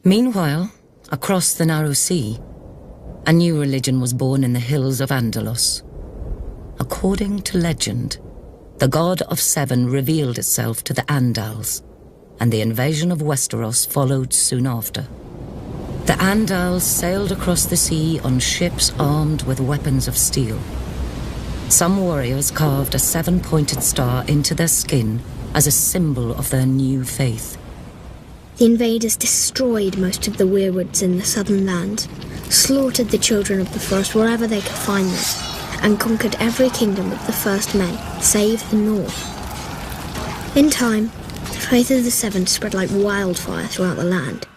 Meanwhile, across the narrow sea, a new religion was born in the hills of Andalos. According to legend, the God of Seven revealed itself to the Andals, and the invasion of Westeros followed soon after. The Andals sailed across the sea on ships armed with weapons of steel. Some warriors carved a 7-pointed star into their skin as a symbol of their new faith. The invaders destroyed most of the weirwoods in the southern lands, slaughtered the children of the forest wherever they could find them, and conquered every kingdom of the first men, save the north. In time, the faith of the Seven spread like wildfire throughout the land.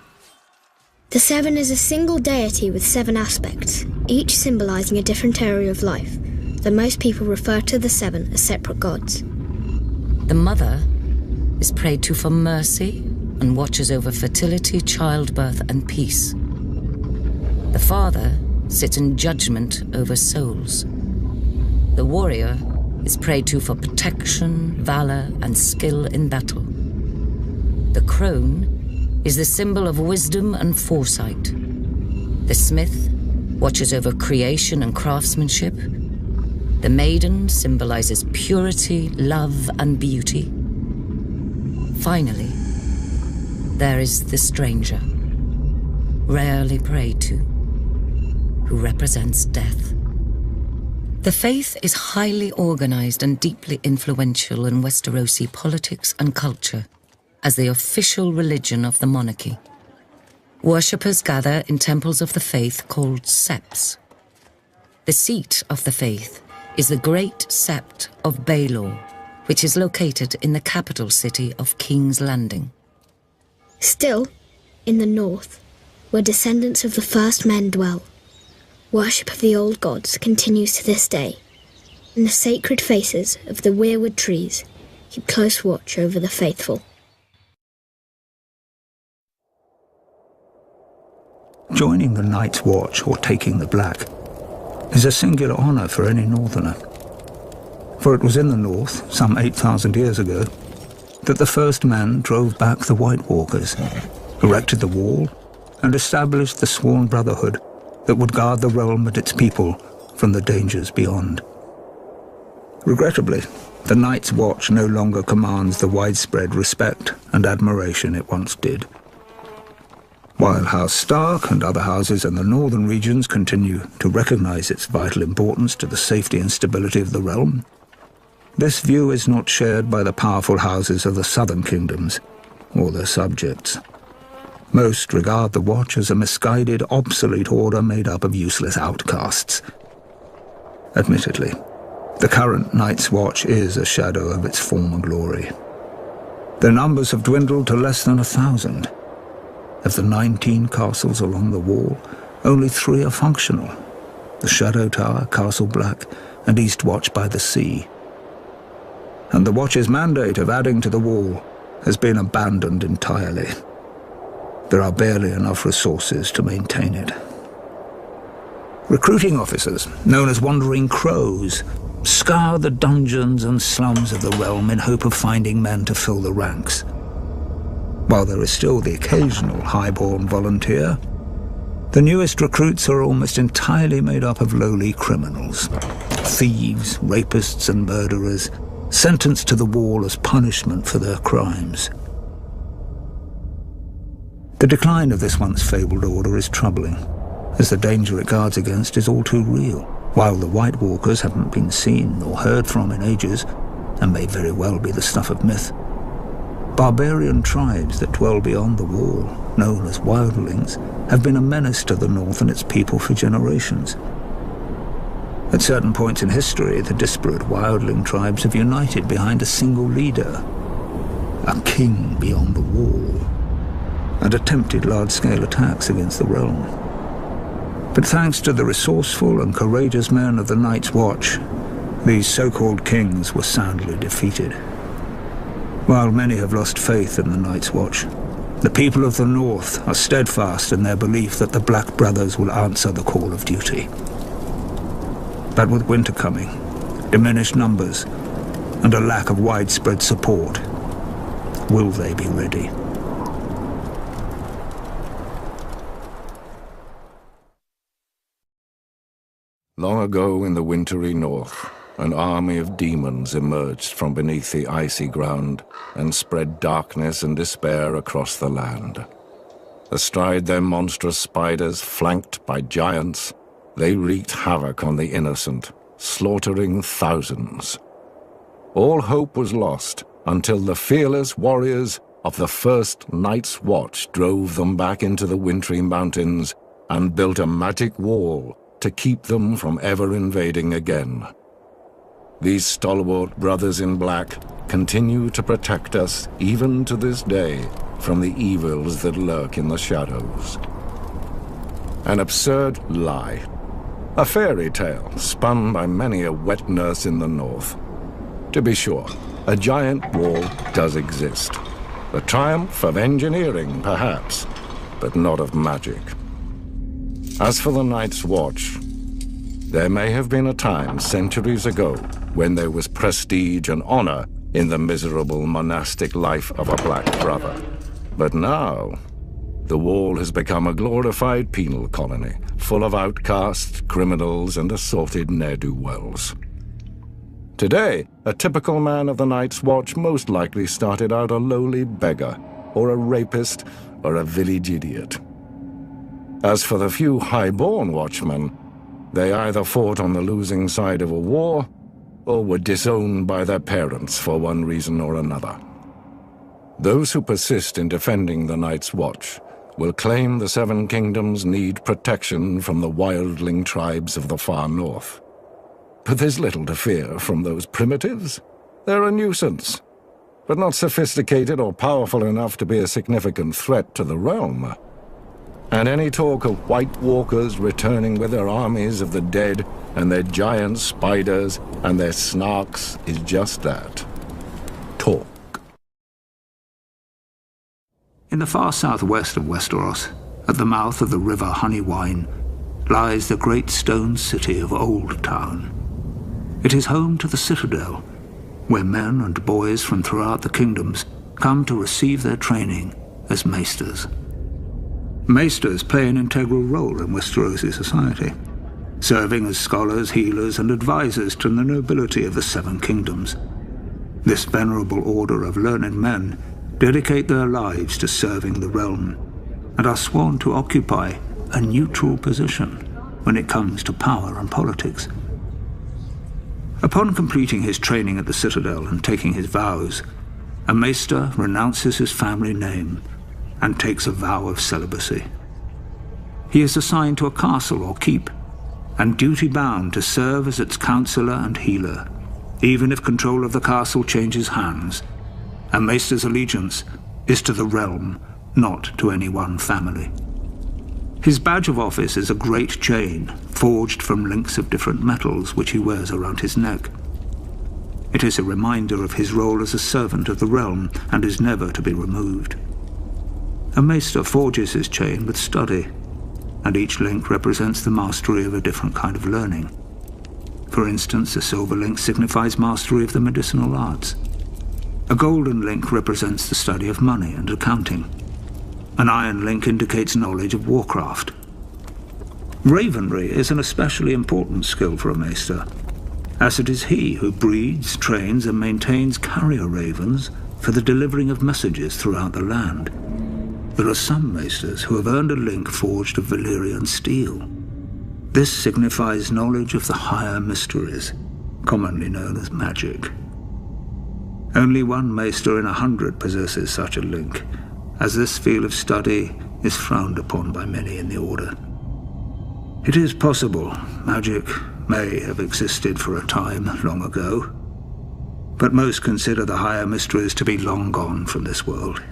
The Seven is a single deity with 7 aspects, each symbolising a different area of life, though most people refer to the Seven as separate gods. The Mother is prayed to for mercy and watches over fertility, childbirth, and peace. The Father sits in judgment over souls. The Warrior is prayed to for protection, valor, and skill in battle. The Crone is the symbol of wisdom and foresight. The Smith watches over creation and craftsmanship. The Maiden symbolizes purity, love, and beauty. Finally, there is the Stranger, rarely prayed to, who represents death. The faith is highly organized and deeply influential in Westerosi politics and culture as the official religion of the monarchy. Worshippers gather in temples of the faith called septs. The seat of the faith is the Great Sept of Baelor, which is located in the capital city of King's Landing. Still, in the north, where descendants of the first men dwell, worship of the old gods continues to this day, and the sacred faces of the weirwood trees keep close watch over the faithful. Joining the Night's Watch, or taking the Black, is a singular honour for any northerner. For it was in the north, some 8,000 years ago, that the first men drove back the White Walkers, erected the wall, and established the sworn brotherhood that would guard the realm and its people from the dangers beyond. Regrettably, the Night's Watch no longer commands the widespread respect and admiration it once did. While House Stark and other houses in the northern regions continue to recognize its vital importance to the safety and stability of the realm, this view is not shared by the powerful houses of the southern kingdoms or their subjects. Most regard the Watch as a misguided, obsolete order made up of useless outcasts. Admittedly, the current Night's Watch is a shadow of its former glory. Their numbers have dwindled to less than 1,000. Of the 19 castles along the wall, only 3 are functional: the Shadow Tower, Castle Black, and Eastwatch by the Sea. And the Watch's mandate of adding to the wall has been abandoned entirely. There are barely enough resources to maintain it. Recruiting officers, known as Wandering Crows, scour the dungeons and slums of the realm in hope of finding men to fill the ranks. While there is still the occasional highborn volunteer, the newest recruits are almost entirely made up of lowly criminals. Thieves, rapists, and murderers, sentenced to the wall as punishment for their crimes. The decline of this once fabled order is troubling, as the danger it guards against is all too real. While the White Walkers haven't been seen or heard from in ages, and may very well be the stuff of myth, barbarian tribes that dwell beyond the wall, known as wildlings, have been a menace to the North and its people for generations. At certain points in history, the disparate wildling tribes have united behind a single leader, a king beyond the wall, and attempted large-scale attacks against the realm. But thanks to the resourceful and courageous men of the Night's Watch, these so-called kings were soundly defeated. While many have lost faith in the Night's Watch, the people of the North are steadfast in their belief that the Black Brothers will answer the call of duty. But with winter coming, diminished numbers, and a lack of widespread support, will they be ready? Long ago in the wintry north, an army of demons emerged from beneath the icy ground and spread darkness and despair across the land. Astride their monstrous spiders, flanked by giants, they wreaked havoc on the innocent, slaughtering thousands. All hope was lost until the fearless warriors of the first Night's Watch drove them back into the wintry mountains and built a magic wall to keep them from ever invading again. These stalwart brothers in black continue to protect us even to this day from the evils that lurk in the shadows. An absurd lie. A fairy tale spun by many a wet nurse in the north. To be sure, a giant wall does exist. The triumph of engineering, perhaps, but not of magic. As for the Night's Watch, there may have been a time centuries ago when there was prestige and honor in the miserable monastic life of a Black Brother. But now, the wall has become a glorified penal colony, full of outcasts, criminals, and assorted ne'er-do-wells. Today, a typical man of the Night's Watch most likely started out a lowly beggar, or a rapist, or a village idiot. As for the few high-born watchmen, they either fought on the losing side of a war, or were disowned by their parents for one reason or another. Those who persist in defending the Night's Watch will claim the Seven Kingdoms need protection from the wildling tribes of the far north. But there's little to fear from those primitives. They're a nuisance, but not sophisticated or powerful enough to be a significant threat to the realm. And any talk of White Walkers returning with their armies of the dead and their giant spiders and their snarks is just that. Talk. In the far southwest of Westeros, at the mouth of the river Honeywine, lies the great stone city of Old Town. It is home to the Citadel, where men and boys from throughout the kingdoms come to receive their training as maesters. Maesters play an integral role in Westerosi society, serving as scholars, healers, and advisors to the nobility of the Seven Kingdoms. This venerable order of learned men dedicate their lives to serving the realm, and are sworn to occupy a neutral position when it comes to power and politics. Upon completing his training at the Citadel and taking his vows, a maester renounces his family name and takes a vow of celibacy. He is assigned to a castle or keep, and duty-bound to serve as its counselor and healer, even if control of the castle changes hands. A maester's allegiance is to the realm, not to any one family. His badge of office is a great chain, forged from links of different metals which he wears around his neck. It is a reminder of his role as a servant of the realm, and is never to be removed. A maester forges his chain with study, and each link represents the mastery of a different kind of learning. For instance, a silver link signifies mastery of the medicinal arts. A golden link represents the study of money and accounting. An iron link indicates knowledge of warcraft. Ravenry is an especially important skill for a maester, as it is he who breeds, trains, and maintains carrier ravens for the delivering of messages throughout the land. There are some maesters who have earned a link forged of Valyrian steel. This signifies knowledge of the higher mysteries, commonly known as magic. Only one maester in 100 possesses such a link, as this field of study is frowned upon by many in the Order. It is possible magic may have existed for a time long ago, but most consider the higher mysteries to be long gone from this world.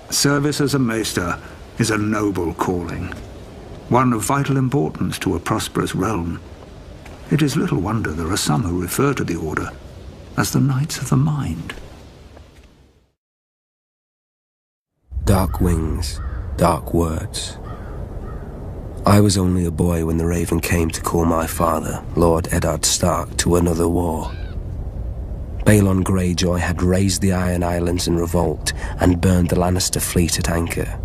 Service as a maester is a noble calling, one of vital importance to a prosperous realm. It is little wonder there are some who refer to the Order as the Knights of the Mind. Dark wings, dark words. I was only a boy when the Raven came to call my father, Lord Eddard Stark, to another war. Balon Greyjoy had razed the Iron Islands in revolt and burned the Lannister fleet at anchor.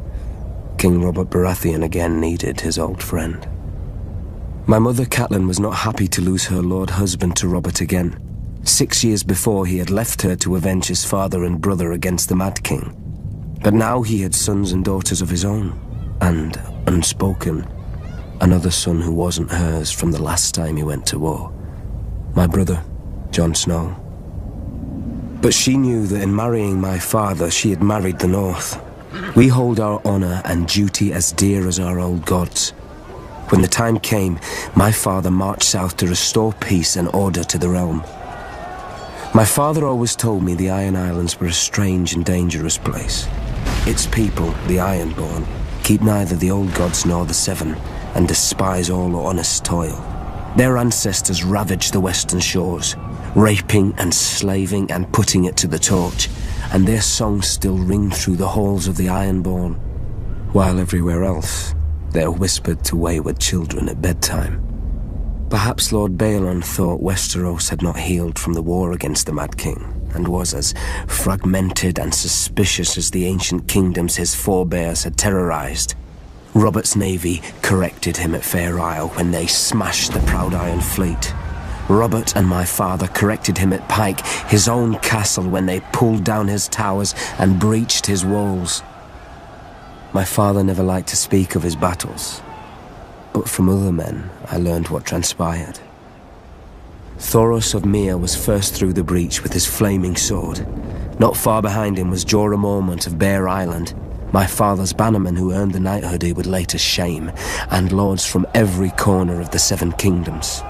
King Robert Baratheon again needed his old friend. My mother Catelyn was not happy to lose her lord husband to Robert again. 6 years before, he had left her to avenge his father and brother against the Mad King. But now he had sons and daughters of his own, and, unspoken, another son who wasn't hers from the last time he went to war. My brother, Jon Snow. But she knew that in marrying my father, she had married the North. We hold our honor and duty as dear as our old gods. When the time came, my father marched south to restore peace and order to the realm. My father always told me the Iron Islands were a strange and dangerous place. Its people, the Ironborn, keep neither the old gods nor the Seven, and despise all honest toil. Their ancestors ravaged the western shores, raping and slaving and putting it to the torch, and their songs still ring through the halls of the Ironborn, while everywhere else they're whispered to wayward children at bedtime. Perhaps Lord Balon thought Westeros had not healed from the war against the Mad King, and was as fragmented and suspicious as the ancient kingdoms his forebears had terrorized. Robert's navy corrected him at Fair Isle when they smashed the Proud Iron Fleet. Robert and my father corrected him at Pike, his own castle, when they pulled down his towers and breached his walls. My father never liked to speak of his battles, but from other men I learned what transpired. Thoros of Myr was first through the breach with his flaming sword. Not far behind him was Jorah Mormont of Bear Island, my father's bannerman who earned the knighthood he would later shame, and lords from every corner of the Seven Kingdoms.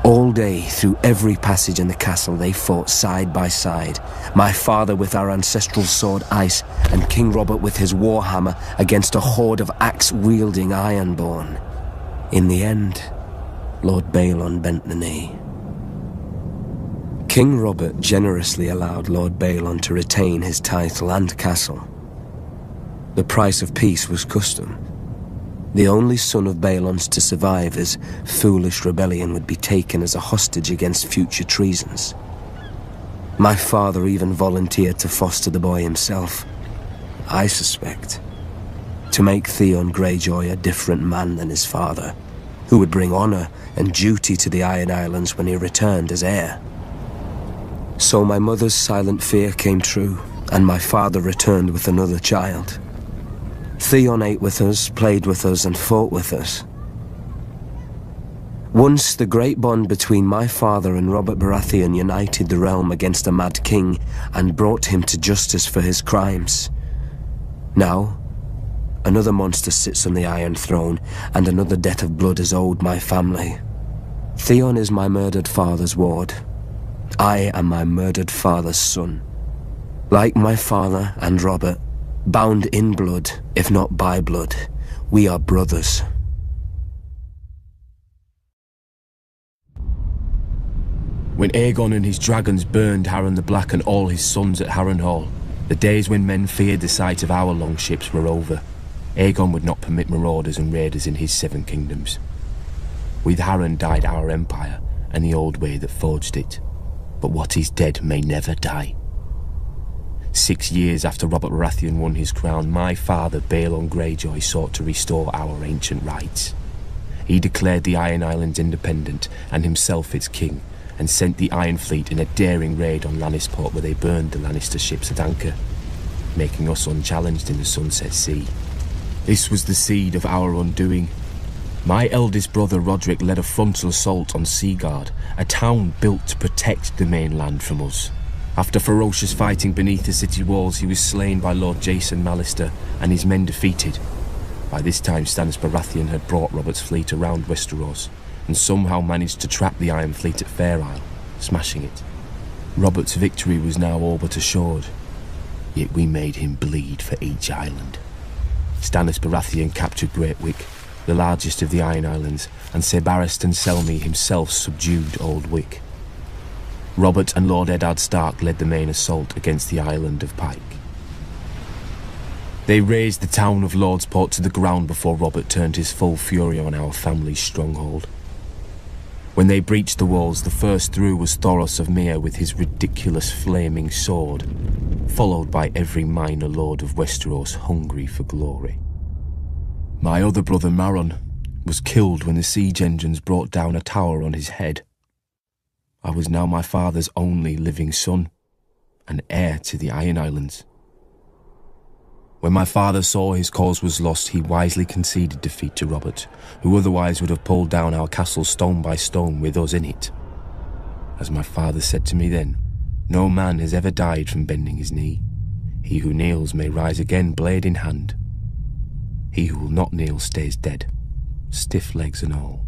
All day, through every passage in the castle, they fought side by side, my father with our ancestral sword Ice, and King Robert with his warhammer against a horde of axe-wielding Ironborn. In the end, Lord Balon bent the knee. King Robert generously allowed Lord Balon to retain his title and castle. The price of peace was custom. The only son of Balon's to survive his foolish rebellion would be taken as a hostage against future treasons. My father even volunteered to foster the boy himself, I suspect, to make Theon Greyjoy a different man than his father, who would bring honor and duty to the Iron Islands when he returned as heir. So my mother's silent fear came true, and my father returned with another child. Theon ate with us, played with us, and fought with us. Once the great bond between my father and Robert Baratheon united the realm against a mad king and brought him to justice for his crimes. Now, another monster sits on the Iron Throne, and another debt of blood is owed my family. Theon is my murdered father's ward. I am my murdered father's son. Like my father and Robert, bound in blood, if not by blood, we are brothers. When Aegon and his dragons burned Harren the Black and all his sons at Harrenhal, the days when men feared the sight of our longships were over. Aegon would not permit marauders and raiders in his Seven Kingdoms. With Harren died our empire and the old way that forged it. But what is dead may never die. 6 years after Robert Baratheon won his crown, my father, Balon Greyjoy, sought to restore our ancient rights. He declared the Iron Islands independent and himself its king, and sent the Iron Fleet in a daring raid on Lannisport where they burned the Lannister ships at anchor. making us unchallenged in the Sunset Sea. This was the seed of our undoing. My eldest brother Roderick led a frontal assault on Seaguard, a town built to protect the mainland from us. After ferocious fighting beneath the city walls, he was slain by Lord Jason Mallister and his men defeated. By this time, Stannis Baratheon had brought Robert's fleet around Westeros and somehow managed to trap the Iron Fleet at Fair Isle, smashing it. Robert's victory was now all but assured, yet we made him bleed for each island. Stannis Baratheon captured Great Wick, the largest of the Iron Islands, and Ser Barristan Selmy himself subdued Old Wick. Robert and Lord Eddard Stark led the main assault against the island of Pike. They razed the town of Lordsport to the ground before Robert turned his full fury on our family's stronghold. When they breached the walls, the first through was Thoros of Myr with his ridiculous flaming sword, followed by every minor lord of Westeros hungry for glory. My other brother Maron was killed when the siege engines brought down a tower on his head. I was now my father's only living son, and heir to the Iron Islands. When my father saw his cause was lost, he wisely conceded defeat to Robert, who otherwise would have pulled down our castle stone by stone with us in it. As my father said to me then, no man has ever died from bending his knee. He who kneels may rise again, blade in hand. He who will not kneel stays dead, stiff legs and all.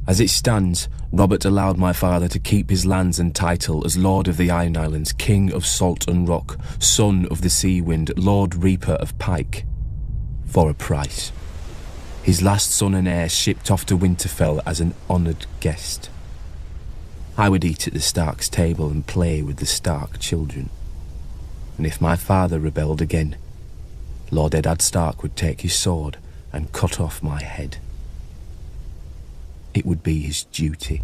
As it stands, Robert allowed my father to keep his lands and title as Lord of the Iron Islands, King of Salt and Rock, Son of the Sea Wind, Lord Reaper of Pike, for a price. His last son and heir shipped off to Winterfell as an honoured guest. I would eat at the Stark's table and play with the Stark children. And if my father rebelled again, Lord Eddard Stark would take his sword and cut off my head. It would be his duty.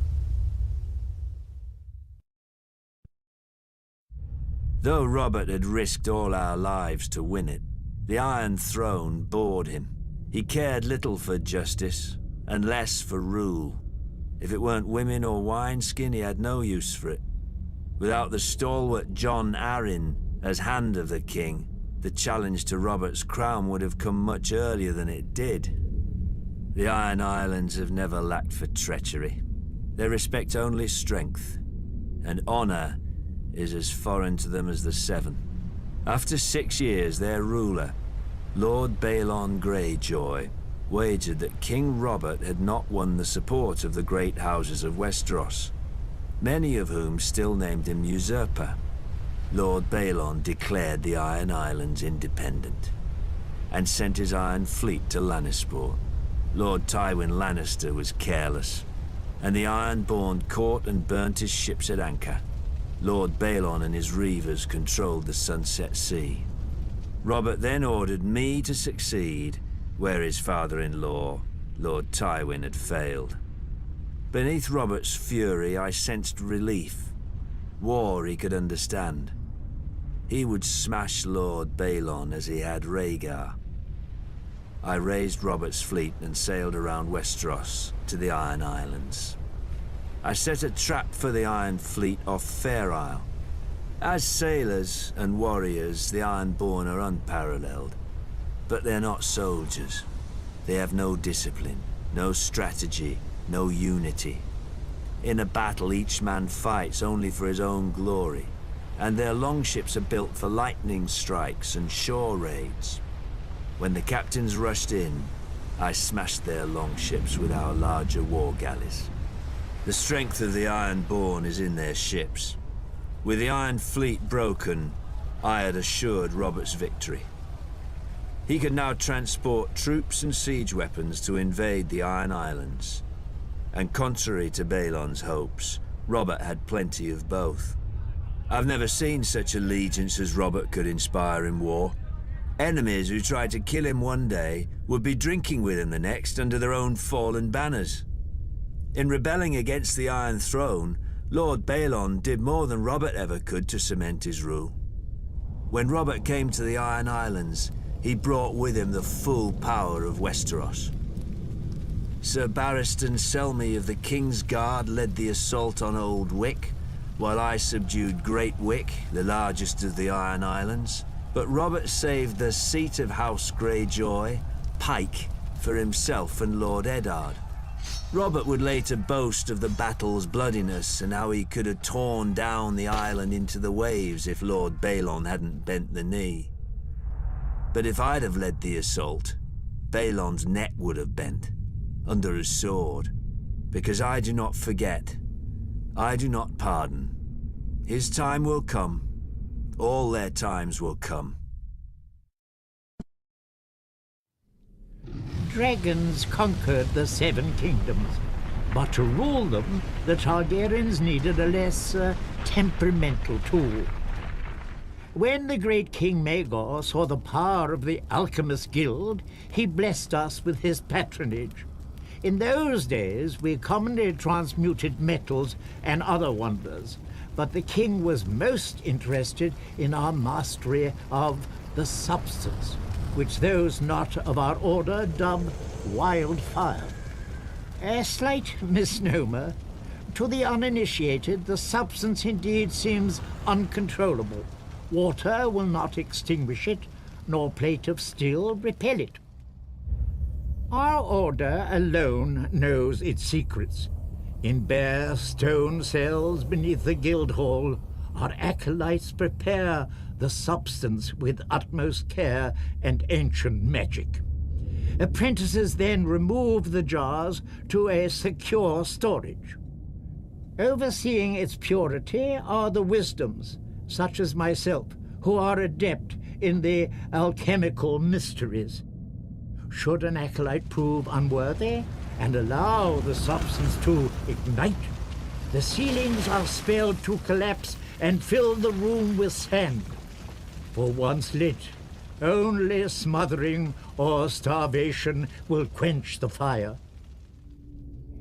Though Robert had risked all our lives to win it, the Iron Throne bored him. He cared little for justice, and less for rule. If it weren't women or wineskin, he had no use for it. Without the stalwart Jon Arryn as Hand of the King, the challenge to Robert's crown would have come much earlier than it did. The Iron Islands have never lacked for treachery. They respect only strength, and honour is as foreign to them as the Seven. After 6 years, their ruler, Lord Balon Greyjoy, wagered that King Robert had not won the support of the great houses of Westeros, many of whom still named him usurper. Lord Balon declared the Iron Islands independent, and sent his Iron Fleet to Lannisport. Lord Tywin Lannister was careless, and the Ironborn caught and burnt his ships at anchor. Lord Balon and his reavers controlled the Sunset Sea. Robert then ordered me to succeed where his father-in-law, Lord Tywin, had failed. Beneath Robert's fury, I sensed relief. War he could understand. He would smash Lord Balon as he had Rhaegar. I raised Robert's fleet and sailed around Westeros to the Iron Islands. I set a trap for the Iron Fleet off Fair Isle. As sailors and warriors, the Ironborn are unparalleled. But they're not soldiers. They have no discipline, no strategy, no unity. In a battle, each man fights only for his own glory, and their longships are built for lightning strikes and shore raids. When the captains rushed in, I smashed their longships with our larger war galleys. The strength of the Ironborn is in their ships. With the Iron Fleet broken, I had assured Robert's victory. He could now transport troops and siege weapons to invade the Iron Islands. And contrary to Balon's hopes, Robert had plenty of both. I've never seen such allegiance as Robert could inspire in war. Enemies who tried to kill him one day would be drinking with him the next under their own fallen banners. In rebelling against the Iron Throne, Lord Balon did more than Robert ever could to cement his rule. When Robert came to the Iron Islands, he brought with him the full power of Westeros. Ser Barristan Selmy of the King's Guard led the assault on Old Wick, while I subdued Great Wick, the largest of the Iron Islands, But Robert saved the seat of House Greyjoy, Pike, for himself and Lord Eddard. Robert would later boast of the battle's bloodiness and how he could have torn down the island into the waves if Lord Balon hadn't bent the knee. But if I'd have led the assault, Balon's neck would have bent, under his sword, because I do not forget, I do not pardon. His time will come, all their times will come. Dragons conquered the Seven Kingdoms, but to rule them, the Targaryens needed a less temperamental tool. When the great King Maegor saw the power of the Alchemist Guild, he blessed us with his patronage. In those days, we commonly transmuted metals and other wonders, but the king was most interested in our mastery of the substance, which those not of our order dub wildfire. A slight misnomer. To the uninitiated, the substance indeed seems uncontrollable. Water will not extinguish it, nor plate of steel repel it. Our order alone knows its secrets. In bare stone cells beneath the guild hall, our acolytes prepare the substance with utmost care and ancient magic. Apprentices then remove the jars to a secure storage. Overseeing its purity are the wisdoms, such as myself, who are adept in the alchemical mysteries. Should an acolyte prove unworthy and allow the substance to ignite, the ceilings are spelled to collapse and fill the room with sand. For once lit, only smothering or starvation will quench the fire.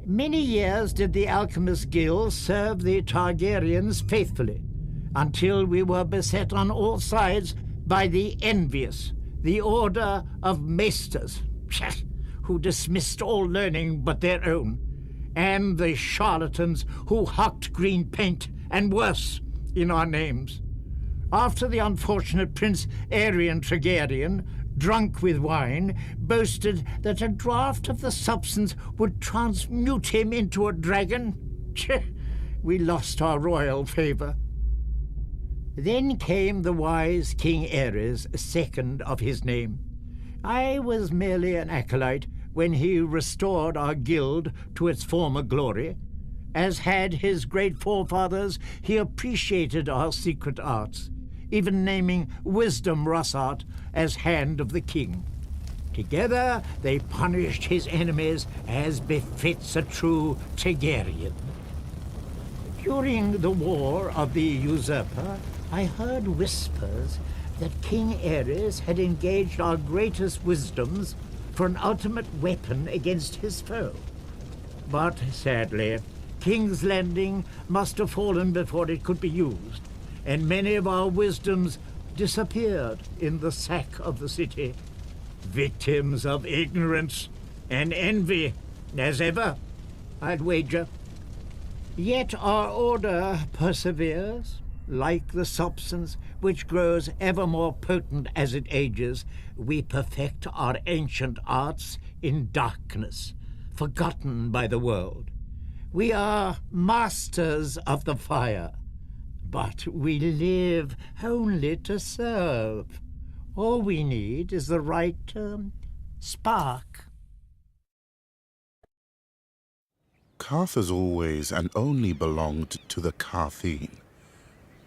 Many years did the Alchemist Guild serve the Targaryens faithfully, until we were beset on all sides by the envious, the Order of Maesters, who dismissed all learning but their own, and the charlatans who hucked green paint and worse in our names. After the unfortunate Prince Aerion Targaryen, drunk with wine, boasted that a draught of the substance would transmute him into a dragon, we lost our royal favor. Then came the wise King Aerys, second of his name. I was merely an acolyte when he restored our guild to its former glory. As had his great forefathers, he appreciated our secret arts, even naming Wisdom Rossart as Hand of the King. Together they punished his enemies as befits a true Targaryen. During the War of the Usurper, I heard whispers that King Aerys had engaged our greatest wisdoms for an ultimate weapon against his foe. But sadly, King's Landing must have fallen before it could be used, and many of our wisdoms disappeared in the sack of the city, victims of ignorance and envy, as ever, I'd wager. Yet our order perseveres, like the substance which grows ever more potent as it ages. We perfect our ancient arts in darkness, forgotten by the world. We are masters of the fire, but we live only to serve. All we need is the right spark. Carth has always and only belonged to the Carthine.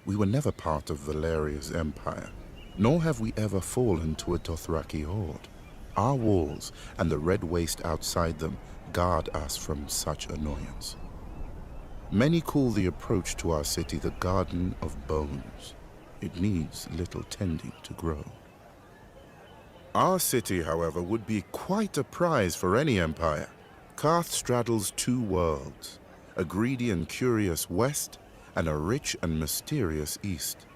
We were never part of Valeria's empire, nor have we ever fallen to a Dothraki horde. Our walls and the red waste outside them guard us from such annoyance. Many call the approach to our city the Garden of Bones. It needs little tending to grow. Our city, however, would be quite a prize for any empire. Carth straddles two worlds, a greedy and curious west, and a rich and mysterious east.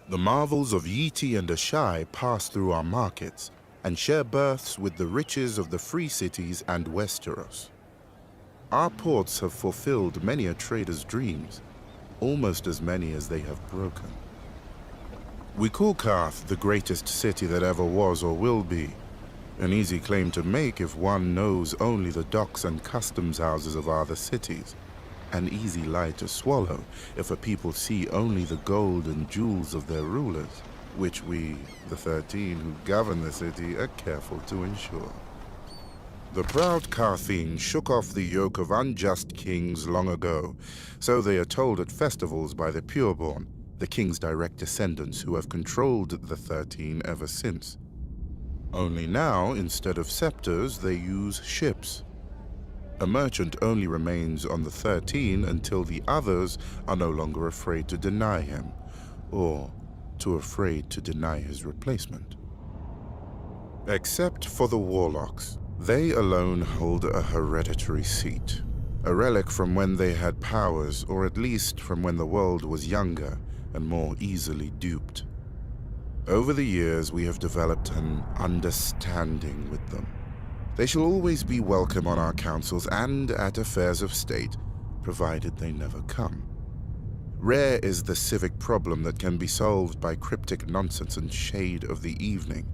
The marvels of Yeti and Ashai pass through our markets, and share berths with the riches of the free cities and Westeros. Our ports have fulfilled many a trader's dreams, almost as many as they have broken. We call Carth the greatest city that ever was or will be. An easy claim to make if one knows only the docks and customs houses of other cities. An easy lie to swallow if a people see only the gold and jewels of their rulers, which we, the 13 who govern the city, are careful to ensure. The proud Carthene shook off the yoke of unjust kings long ago, so they are told at festivals by the pureborn, the king's direct descendants who have controlled the 13 ever since. Only now, instead of scepters, they use ships. A merchant only remains on the 13 until the others are no longer afraid to deny him, or too afraid to deny his replacement. Except for the warlocks, they alone hold a hereditary seat, a relic from when they had powers, or at least from when the world was younger and more easily duped. Over the years, we have developed an understanding with them. They shall always be welcome on our councils and at affairs of state, provided they never come. Rare is the civic problem that can be solved by cryptic nonsense and shade of the evening.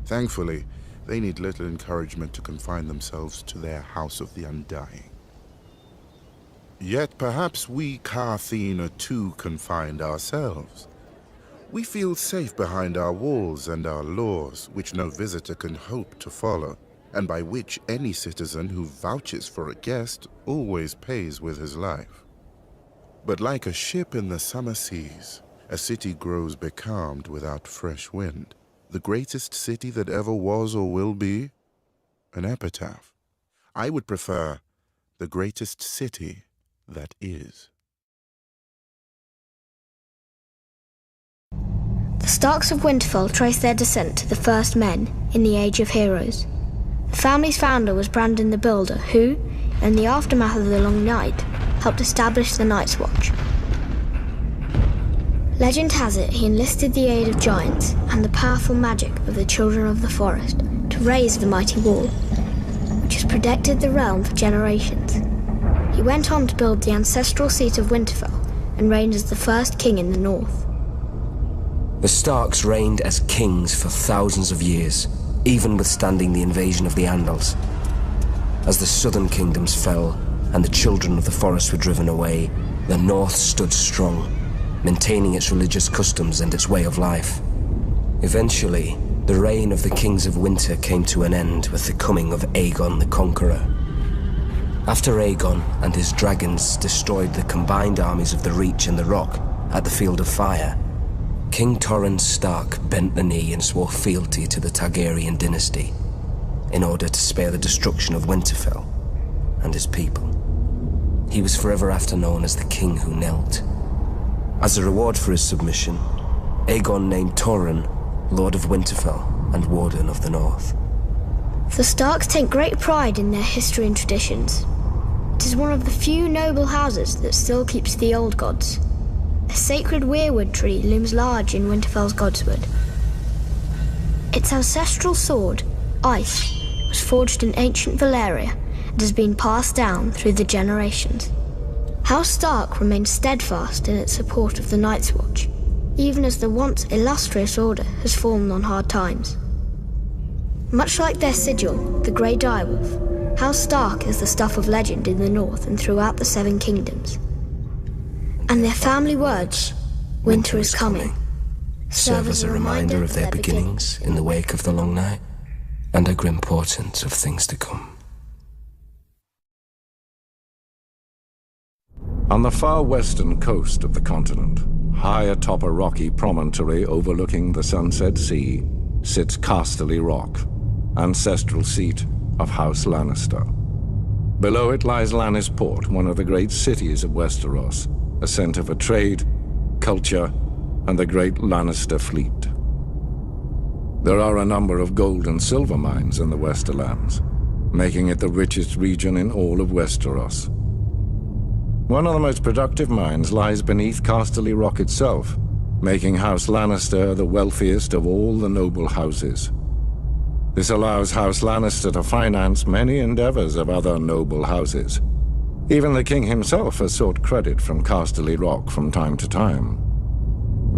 Thankfully, they need little encouragement to confine themselves to their House of the Undying. Yet perhaps we Carthene are too confined ourselves. We feel safe behind our walls and our laws, which no visitor can hope to follow, and by which any citizen who vouches for a guest always pays with his life. But like a ship in the summer seas, a city grows becalmed without fresh wind. The greatest city that ever was or will be? An epitaph. I would prefer the greatest city that is. The Starks of Winterfell trace their descent to the first men in the Age of Heroes. The family's founder was Brandon the Builder, who, in the aftermath of the Long Night, helped establish the Night's Watch. Legend has it he enlisted the aid of giants and the powerful magic of the Children of the Forest to raise the mighty wall, which has protected the realm for generations. He went on to build the ancestral seat of Winterfell and reigned as the first king in the north. The Starks reigned as kings for thousands of years, even withstanding the invasion of the Andals. As the southern kingdoms fell and the Children of the Forest were driven away, the north stood strong, maintaining its religious customs and its way of life. Eventually, the reign of the Kings of Winter came to an end with the coming of Aegon the Conqueror. After Aegon and his dragons destroyed the combined armies of the Reach and the Rock at the Field of Fire, King Torrhen Stark bent the knee and swore fealty to the Targaryen dynasty in order to spare the destruction of Winterfell and his people. He was forever after known as the King Who Knelt. As a reward for his submission, Aegon named Torrhen Lord of Winterfell and Warden of the North. The Starks take great pride in their history and traditions. It is one of the few noble houses that still keeps the old gods. A sacred weirwood tree looms large in Winterfell's Godswood. Its ancestral sword, Ice, was forged in ancient Valyria and has been passed down through the generations. House Stark remains steadfast in its support of the Night's Watch, even as the once illustrious order has fallen on hard times. Much like their sigil, the Grey Direwolf, House Stark is the stuff of legend in the north and throughout the Seven Kingdoms. And their family words, "Winter is coming," serve as a reminder of their beginnings in the wake of the Long Night and a grim portent of things to come. On the far western coast of the continent, high atop a rocky promontory overlooking the Sunset Sea, sits Casterly Rock, ancestral seat of House Lannister. Below it lies Lannisport, one of the great cities of Westeros, a centre for trade, culture, and the great Lannister fleet. There are a number of gold and silver mines in the Westerlands, making it the richest region in all of Westeros. One of the most productive mines lies beneath Casterly Rock itself, making House Lannister the wealthiest of all the noble houses. This allows House Lannister to finance many endeavors of other noble houses. Even the king himself has sought credit from Casterly Rock from time to time.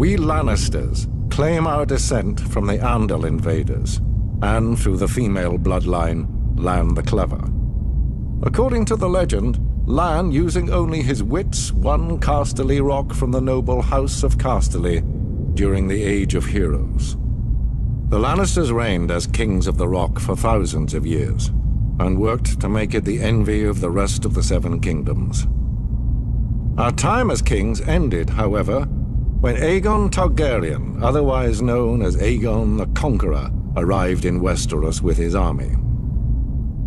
We Lannisters claim our descent from the Andal invaders, and through the female bloodline, Lan the Clever. According to the legend, Lan, using only his wits, won Casterly Rock from the noble House of Casterly during the Age of Heroes. The Lannisters reigned as kings of the Rock for thousands of years, and worked to make it the envy of the rest of the Seven Kingdoms. Our time as kings ended, however, when Aegon Targaryen, otherwise known as Aegon the Conqueror, arrived in Westeros with his army.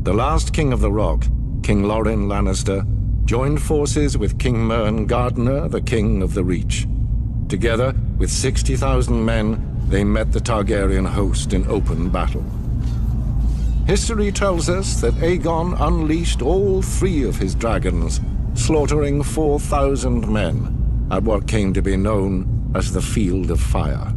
The last king of the Rock, King Lorin Lannister, joined forces with King Mern Gardener, the king of the Reach. Together, with 60,000 men, they met the Targaryen host in open battle. History tells us that Aegon unleashed all 3 of his dragons, slaughtering 4,000 men at what came to be known as the Field of Fire.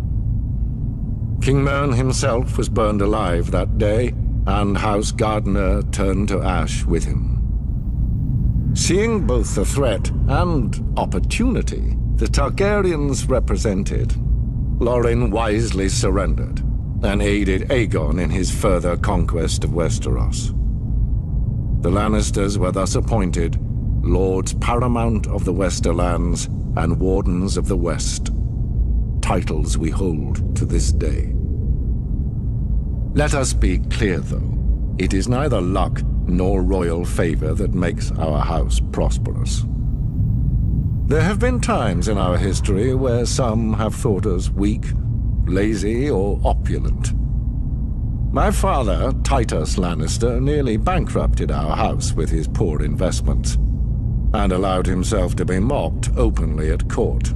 King Mern himself was burned alive that day, and House Gardener turned to ash with him. Seeing both the threat and opportunity the Targaryens represented, Lorin wisely surrendered and aided Aegon in his further conquest of Westeros. The Lannisters were thus appointed Lords Paramount of the Westerlands and Wardens of the West, titles we hold to this day. Let us be clear, though, it is neither luck nor royal favor that makes our house prosperous. There have been times in our history where some have thought us weak, lazy, or opulent. My father, Titus Lannister, nearly bankrupted our house with his poor investments, and allowed himself to be mocked openly at court.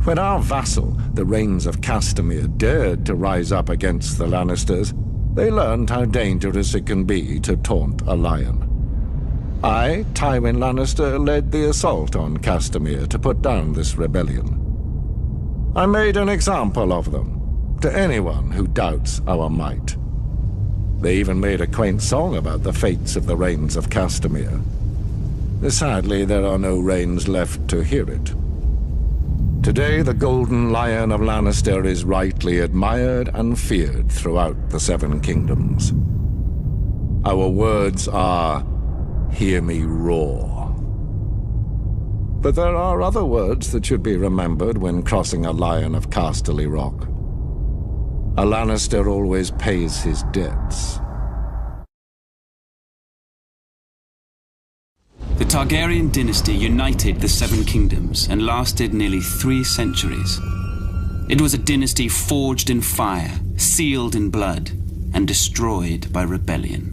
When our vassal, the Rains of Castamere, dared to rise up against the Lannisters, they learned how dangerous it can be to taunt a lion. I, Tywin Lannister, led the assault on Castamere to put down this rebellion. I made an example of them, to anyone who doubts our might. They even made a quaint song about the fates of the Rains of Castamere. Sadly, there are no Rains left to hear it. Today, the Golden Lion of Lannister is rightly admired and feared throughout the Seven Kingdoms. Our words are, "Hear me roar." But there are other words that should be remembered when crossing a Lion of Casterly Rock. A Lannister always pays his debts. The Targaryen dynasty united the Seven Kingdoms and lasted nearly 3 centuries. It was a dynasty forged in fire, sealed in blood, and destroyed by rebellion.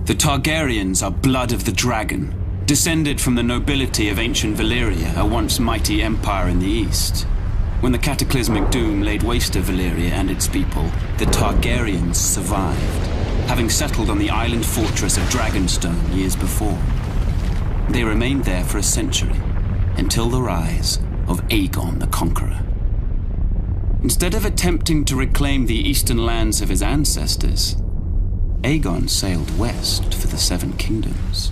The Targaryens are blood of the dragon, descended from the nobility of ancient Valyria, a once mighty empire in the east. When the cataclysmic doom laid waste to Valyria and its people, the Targaryens survived, having settled on the island fortress of Dragonstone years before. They remained there for a century, until the rise of Aegon the Conqueror. Instead of attempting to reclaim the eastern lands of his ancestors, Aegon sailed west for the Seven Kingdoms,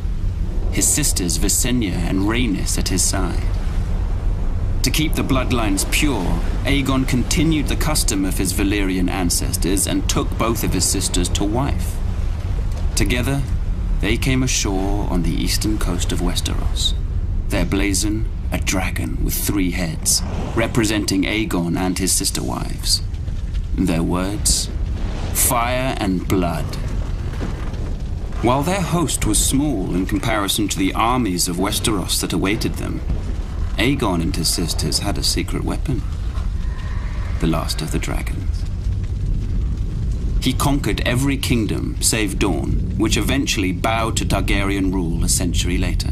his sisters Visenya and Rhaenys at his side. To keep the bloodlines pure, Aegon continued the custom of his Valyrian ancestors and took both of his sisters to wife. Together, they came ashore on the eastern coast of Westeros, their blazon a dragon with 3 heads, representing Aegon and his sister wives. Their words, fire and blood. While their host was small in comparison to the armies of Westeros that awaited them, Aegon and his sisters had a secret weapon, the last of the dragons. He conquered every kingdom save Dorne, which eventually bowed to Targaryen rule a century later.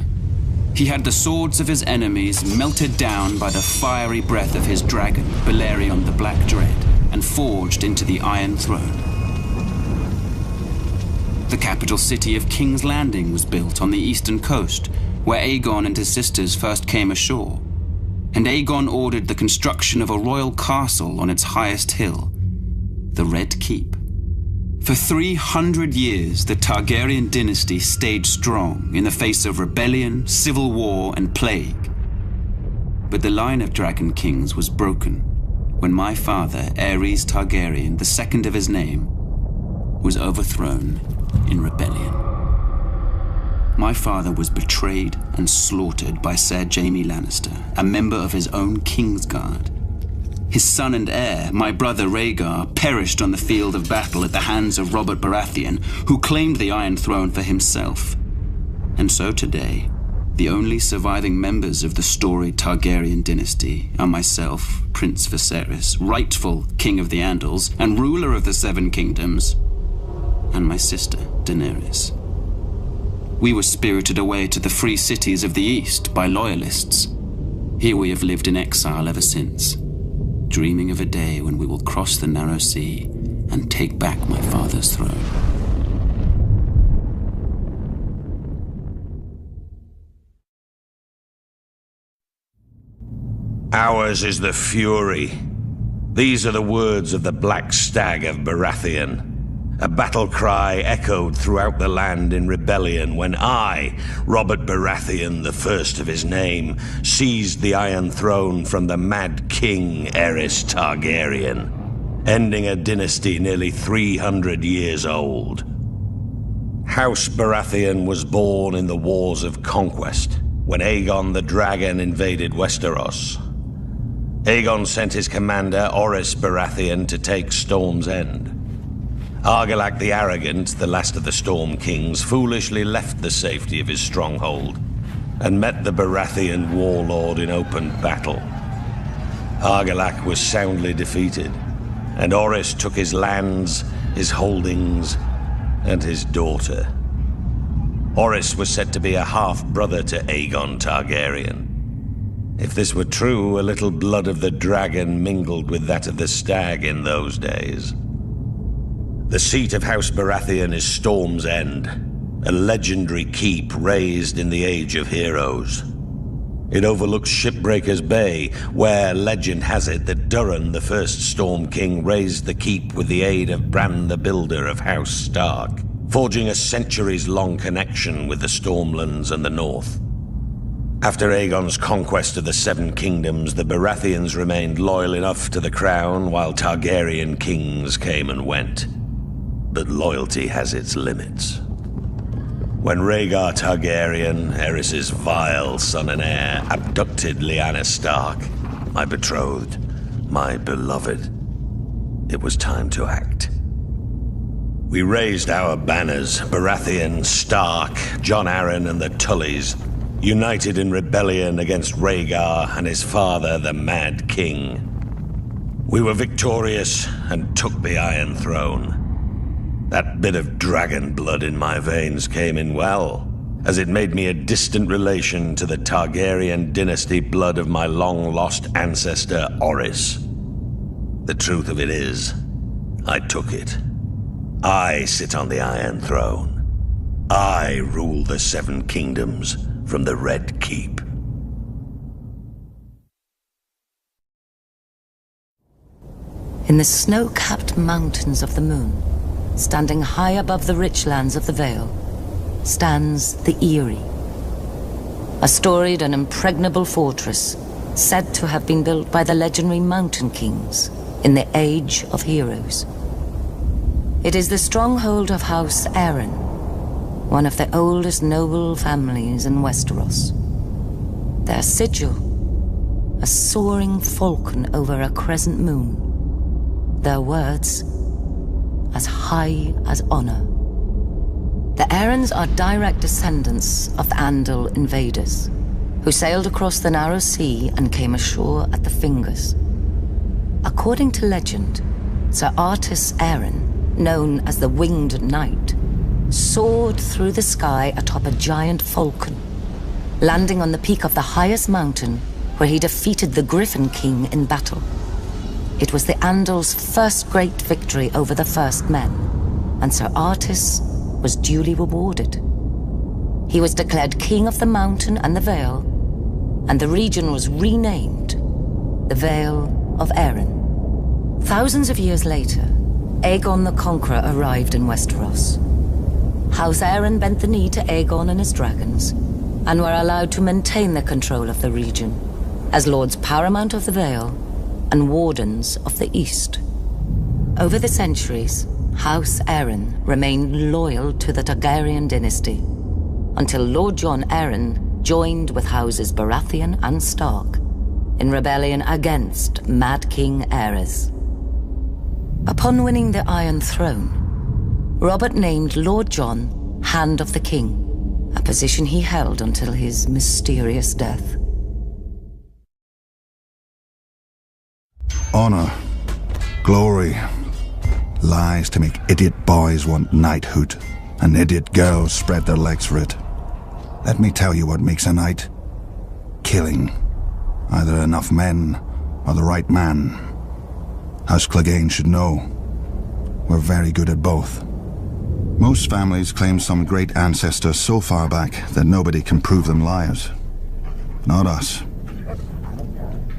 He had the swords of his enemies melted down by the fiery breath of his dragon, Balerion the Black Dread, and forged into the Iron Throne. The capital city of King's Landing was built on the eastern coast, where Aegon and his sisters first came ashore, and Aegon ordered the construction of a royal castle on its highest hill, the Red Keep. For 300 years, the Targaryen dynasty stayed strong in the face of rebellion, civil war, and plague. But the line of dragon kings was broken when my father, Aerys Targaryen, the second of his name, was overthrown in rebellion. My father was betrayed and slaughtered by Ser Jaime Lannister, a member of his own Kingsguard. His son and heir, my brother Rhaegar, perished on the field of battle at the hands of Robert Baratheon, who claimed the Iron Throne for himself. And so today, the only surviving members of the storied Targaryen dynasty are myself, Prince Viserys, rightful King of the Andals and ruler of the Seven Kingdoms, and my sister, Daenerys. We were spirited away to the free cities of the East by loyalists. Here we have lived in exile ever since, dreaming of a day when we will cross the narrow sea and take back my father's throne. Ours is the fury. These are the words of the Black Stag of Baratheon. A battle cry echoed throughout the land in rebellion when I, Robert Baratheon, the first of his name, seized the Iron Throne from the Mad King Aerys Targaryen, ending a dynasty nearly 300 years old. House Baratheon was born in the Wars of Conquest, when Aegon the Dragon invaded Westeros. Aegon sent his commander, Orys Baratheon, to take Storm's End. Argilac the Arrogant, the last of the Storm Kings, foolishly left the safety of his stronghold and met the Baratheon warlord in open battle. Argilac was soundly defeated, and Orys took his lands, his holdings, and his daughter. Orys was said to be a half-brother to Aegon Targaryen. If this were true, a little blood of the dragon mingled with that of the stag in those days. The seat of House Baratheon is Storm's End, a legendary keep raised in the Age of Heroes. It overlooks Shipbreaker's Bay, where legend has it that Durin, the first Storm King, raised the keep with the aid of Bran the Builder of House Stark, forging a centuries-long connection with the Stormlands and the North. After Aegon's conquest of the Seven Kingdoms, the Baratheons remained loyal enough to the crown while Targaryen kings came and went. But loyalty has its limits. When Rhaegar Targaryen, Aerys' vile son and heir, abducted Lyanna Stark, my betrothed, my beloved, it was time to act. We raised our banners, Baratheon, Stark, Jon Arryn, and the Tullys, united in rebellion against Rhaegar and his father, the Mad King. We were victorious and took the Iron Throne. That bit of dragon blood in my veins came in well, as it made me a distant relation to the Targaryen dynasty blood of my long-lost ancestor, Orys. The truth of it is, I took it. I sit on the Iron Throne. I rule the Seven Kingdoms from the Red Keep. In the snow-capped mountains of the moon, standing high above the rich lands of the Vale, stands the Eyrie, a storied and impregnable fortress said to have been built by the legendary Mountain Kings in the Age of Heroes. It is the stronghold of House Arryn, one of the oldest noble families in Westeros. Their sigil, a soaring falcon over a crescent moon. Their words, as high as honor. The Arryns are direct descendants of the Andal invaders, who sailed across the narrow sea and came ashore at the Fingers. According to legend, Sir Artus Arryn, known as the Winged Knight, soared through the sky atop a giant falcon, landing on the peak of the highest mountain where he defeated the Griffin King in battle. It was the Andals' first great victory over the First Men, and Sir Artus was duly rewarded. He was declared King of the Mountain and the Vale, and the region was renamed the Vale of Arryn. Thousands of years later, Aegon the Conqueror arrived in Westeros. House Arryn bent the knee to Aegon and his dragons, and were allowed to maintain their control of the region. as lords paramount of the Vale and wardens of the East. Over the centuries, House Arryn remained loyal to the Targaryen dynasty, until Lord Jon Arryn joined with houses Baratheon and Stark in rebellion against Mad King Aerys. Upon winning the Iron Throne, Robert named Lord Jon Hand of the King, a position he held until his mysterious death. Honor, glory, lies to make idiot boys want knighthood, and idiot girls spread their legs for it. Let me tell you what makes a knight. Killing. Either enough men, or the right man. House Clegane should know. We're very good at both. Most families claim some great ancestor so far back that nobody can prove them liars. Not us.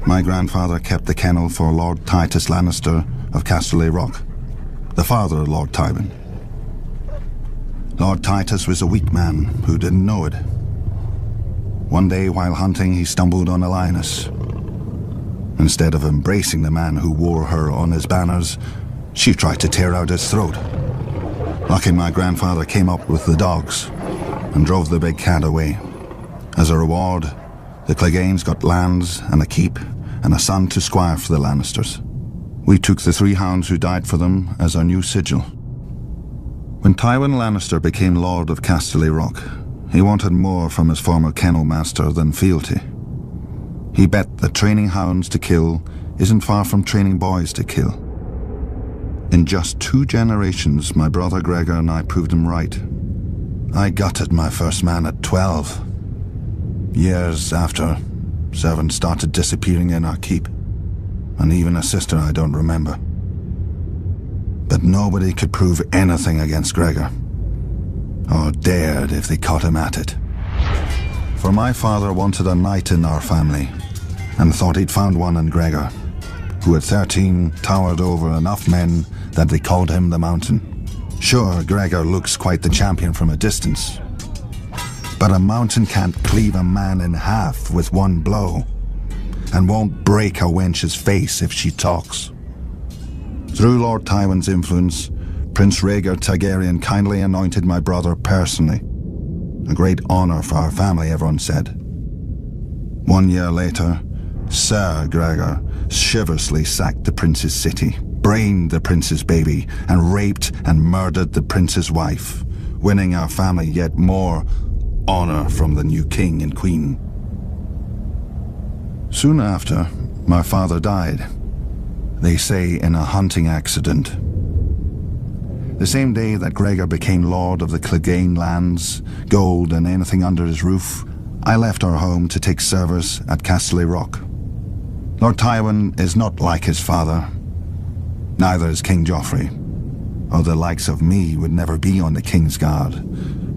My grandfather kept the kennel for Lord Titus Lannister of Casterly Rock, the father of Lord Tywin. Lord Titus was a weak man who didn't know it. One day while hunting, he stumbled on a lioness. Instead of embracing the man who wore her on his banners, she tried to tear out his throat. Lucky my grandfather came up with the dogs and drove the big cat away. As a reward, the Cleganes got lands and a keep and a son to squire for the Lannisters. We took the 3 hounds who died for them as our new sigil. When Tywin Lannister became Lord of Casterly Rock, he wanted more from his former kennel master than fealty. He bet that training hounds to kill isn't far from training boys to kill. In just 2 generations, my brother Gregor and I proved him right. I gutted my first man at 12. Years after, servants started disappearing in our keep, and even a sister I don't remember. But nobody could prove anything against Gregor, or dared if they caught him at it. For my father wanted a knight in our family, and thought he'd found one in Gregor, who at 13 towered over enough men that they called him the Mountain. Sure, Gregor looks quite the champion from a distance, but a mountain can't cleave a man in half with one blow, and won't break a wench's face if she talks. Through Lord Tywin's influence, Prince Rhaegar Targaryen kindly anointed my brother personally. A great honor for our family, everyone said. 1 year later, Sir Gregor chivalrously sacked the prince's city, brained the prince's baby, and raped and murdered the prince's wife, winning our family yet more honor from the new king and queen. Soon after, my father died. They say in a hunting accident. The same day that Gregor became lord of the Clegane lands, gold and anything under his roof, I left our home to take service at Casterly Rock. Lord Tywin is not like his father. Neither is King Joffrey, or the likes of me would never be on the King's Guard,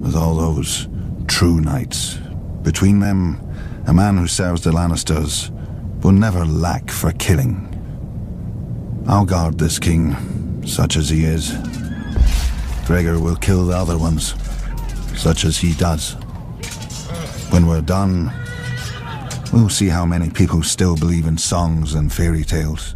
with all those true knights. Between them, a man who serves the Lannisters will never lack for killing. I'll guard this king, such as he is. Gregor will kill the other ones, such as he does. When we're done, we'll see how many people still believe in songs and fairy tales.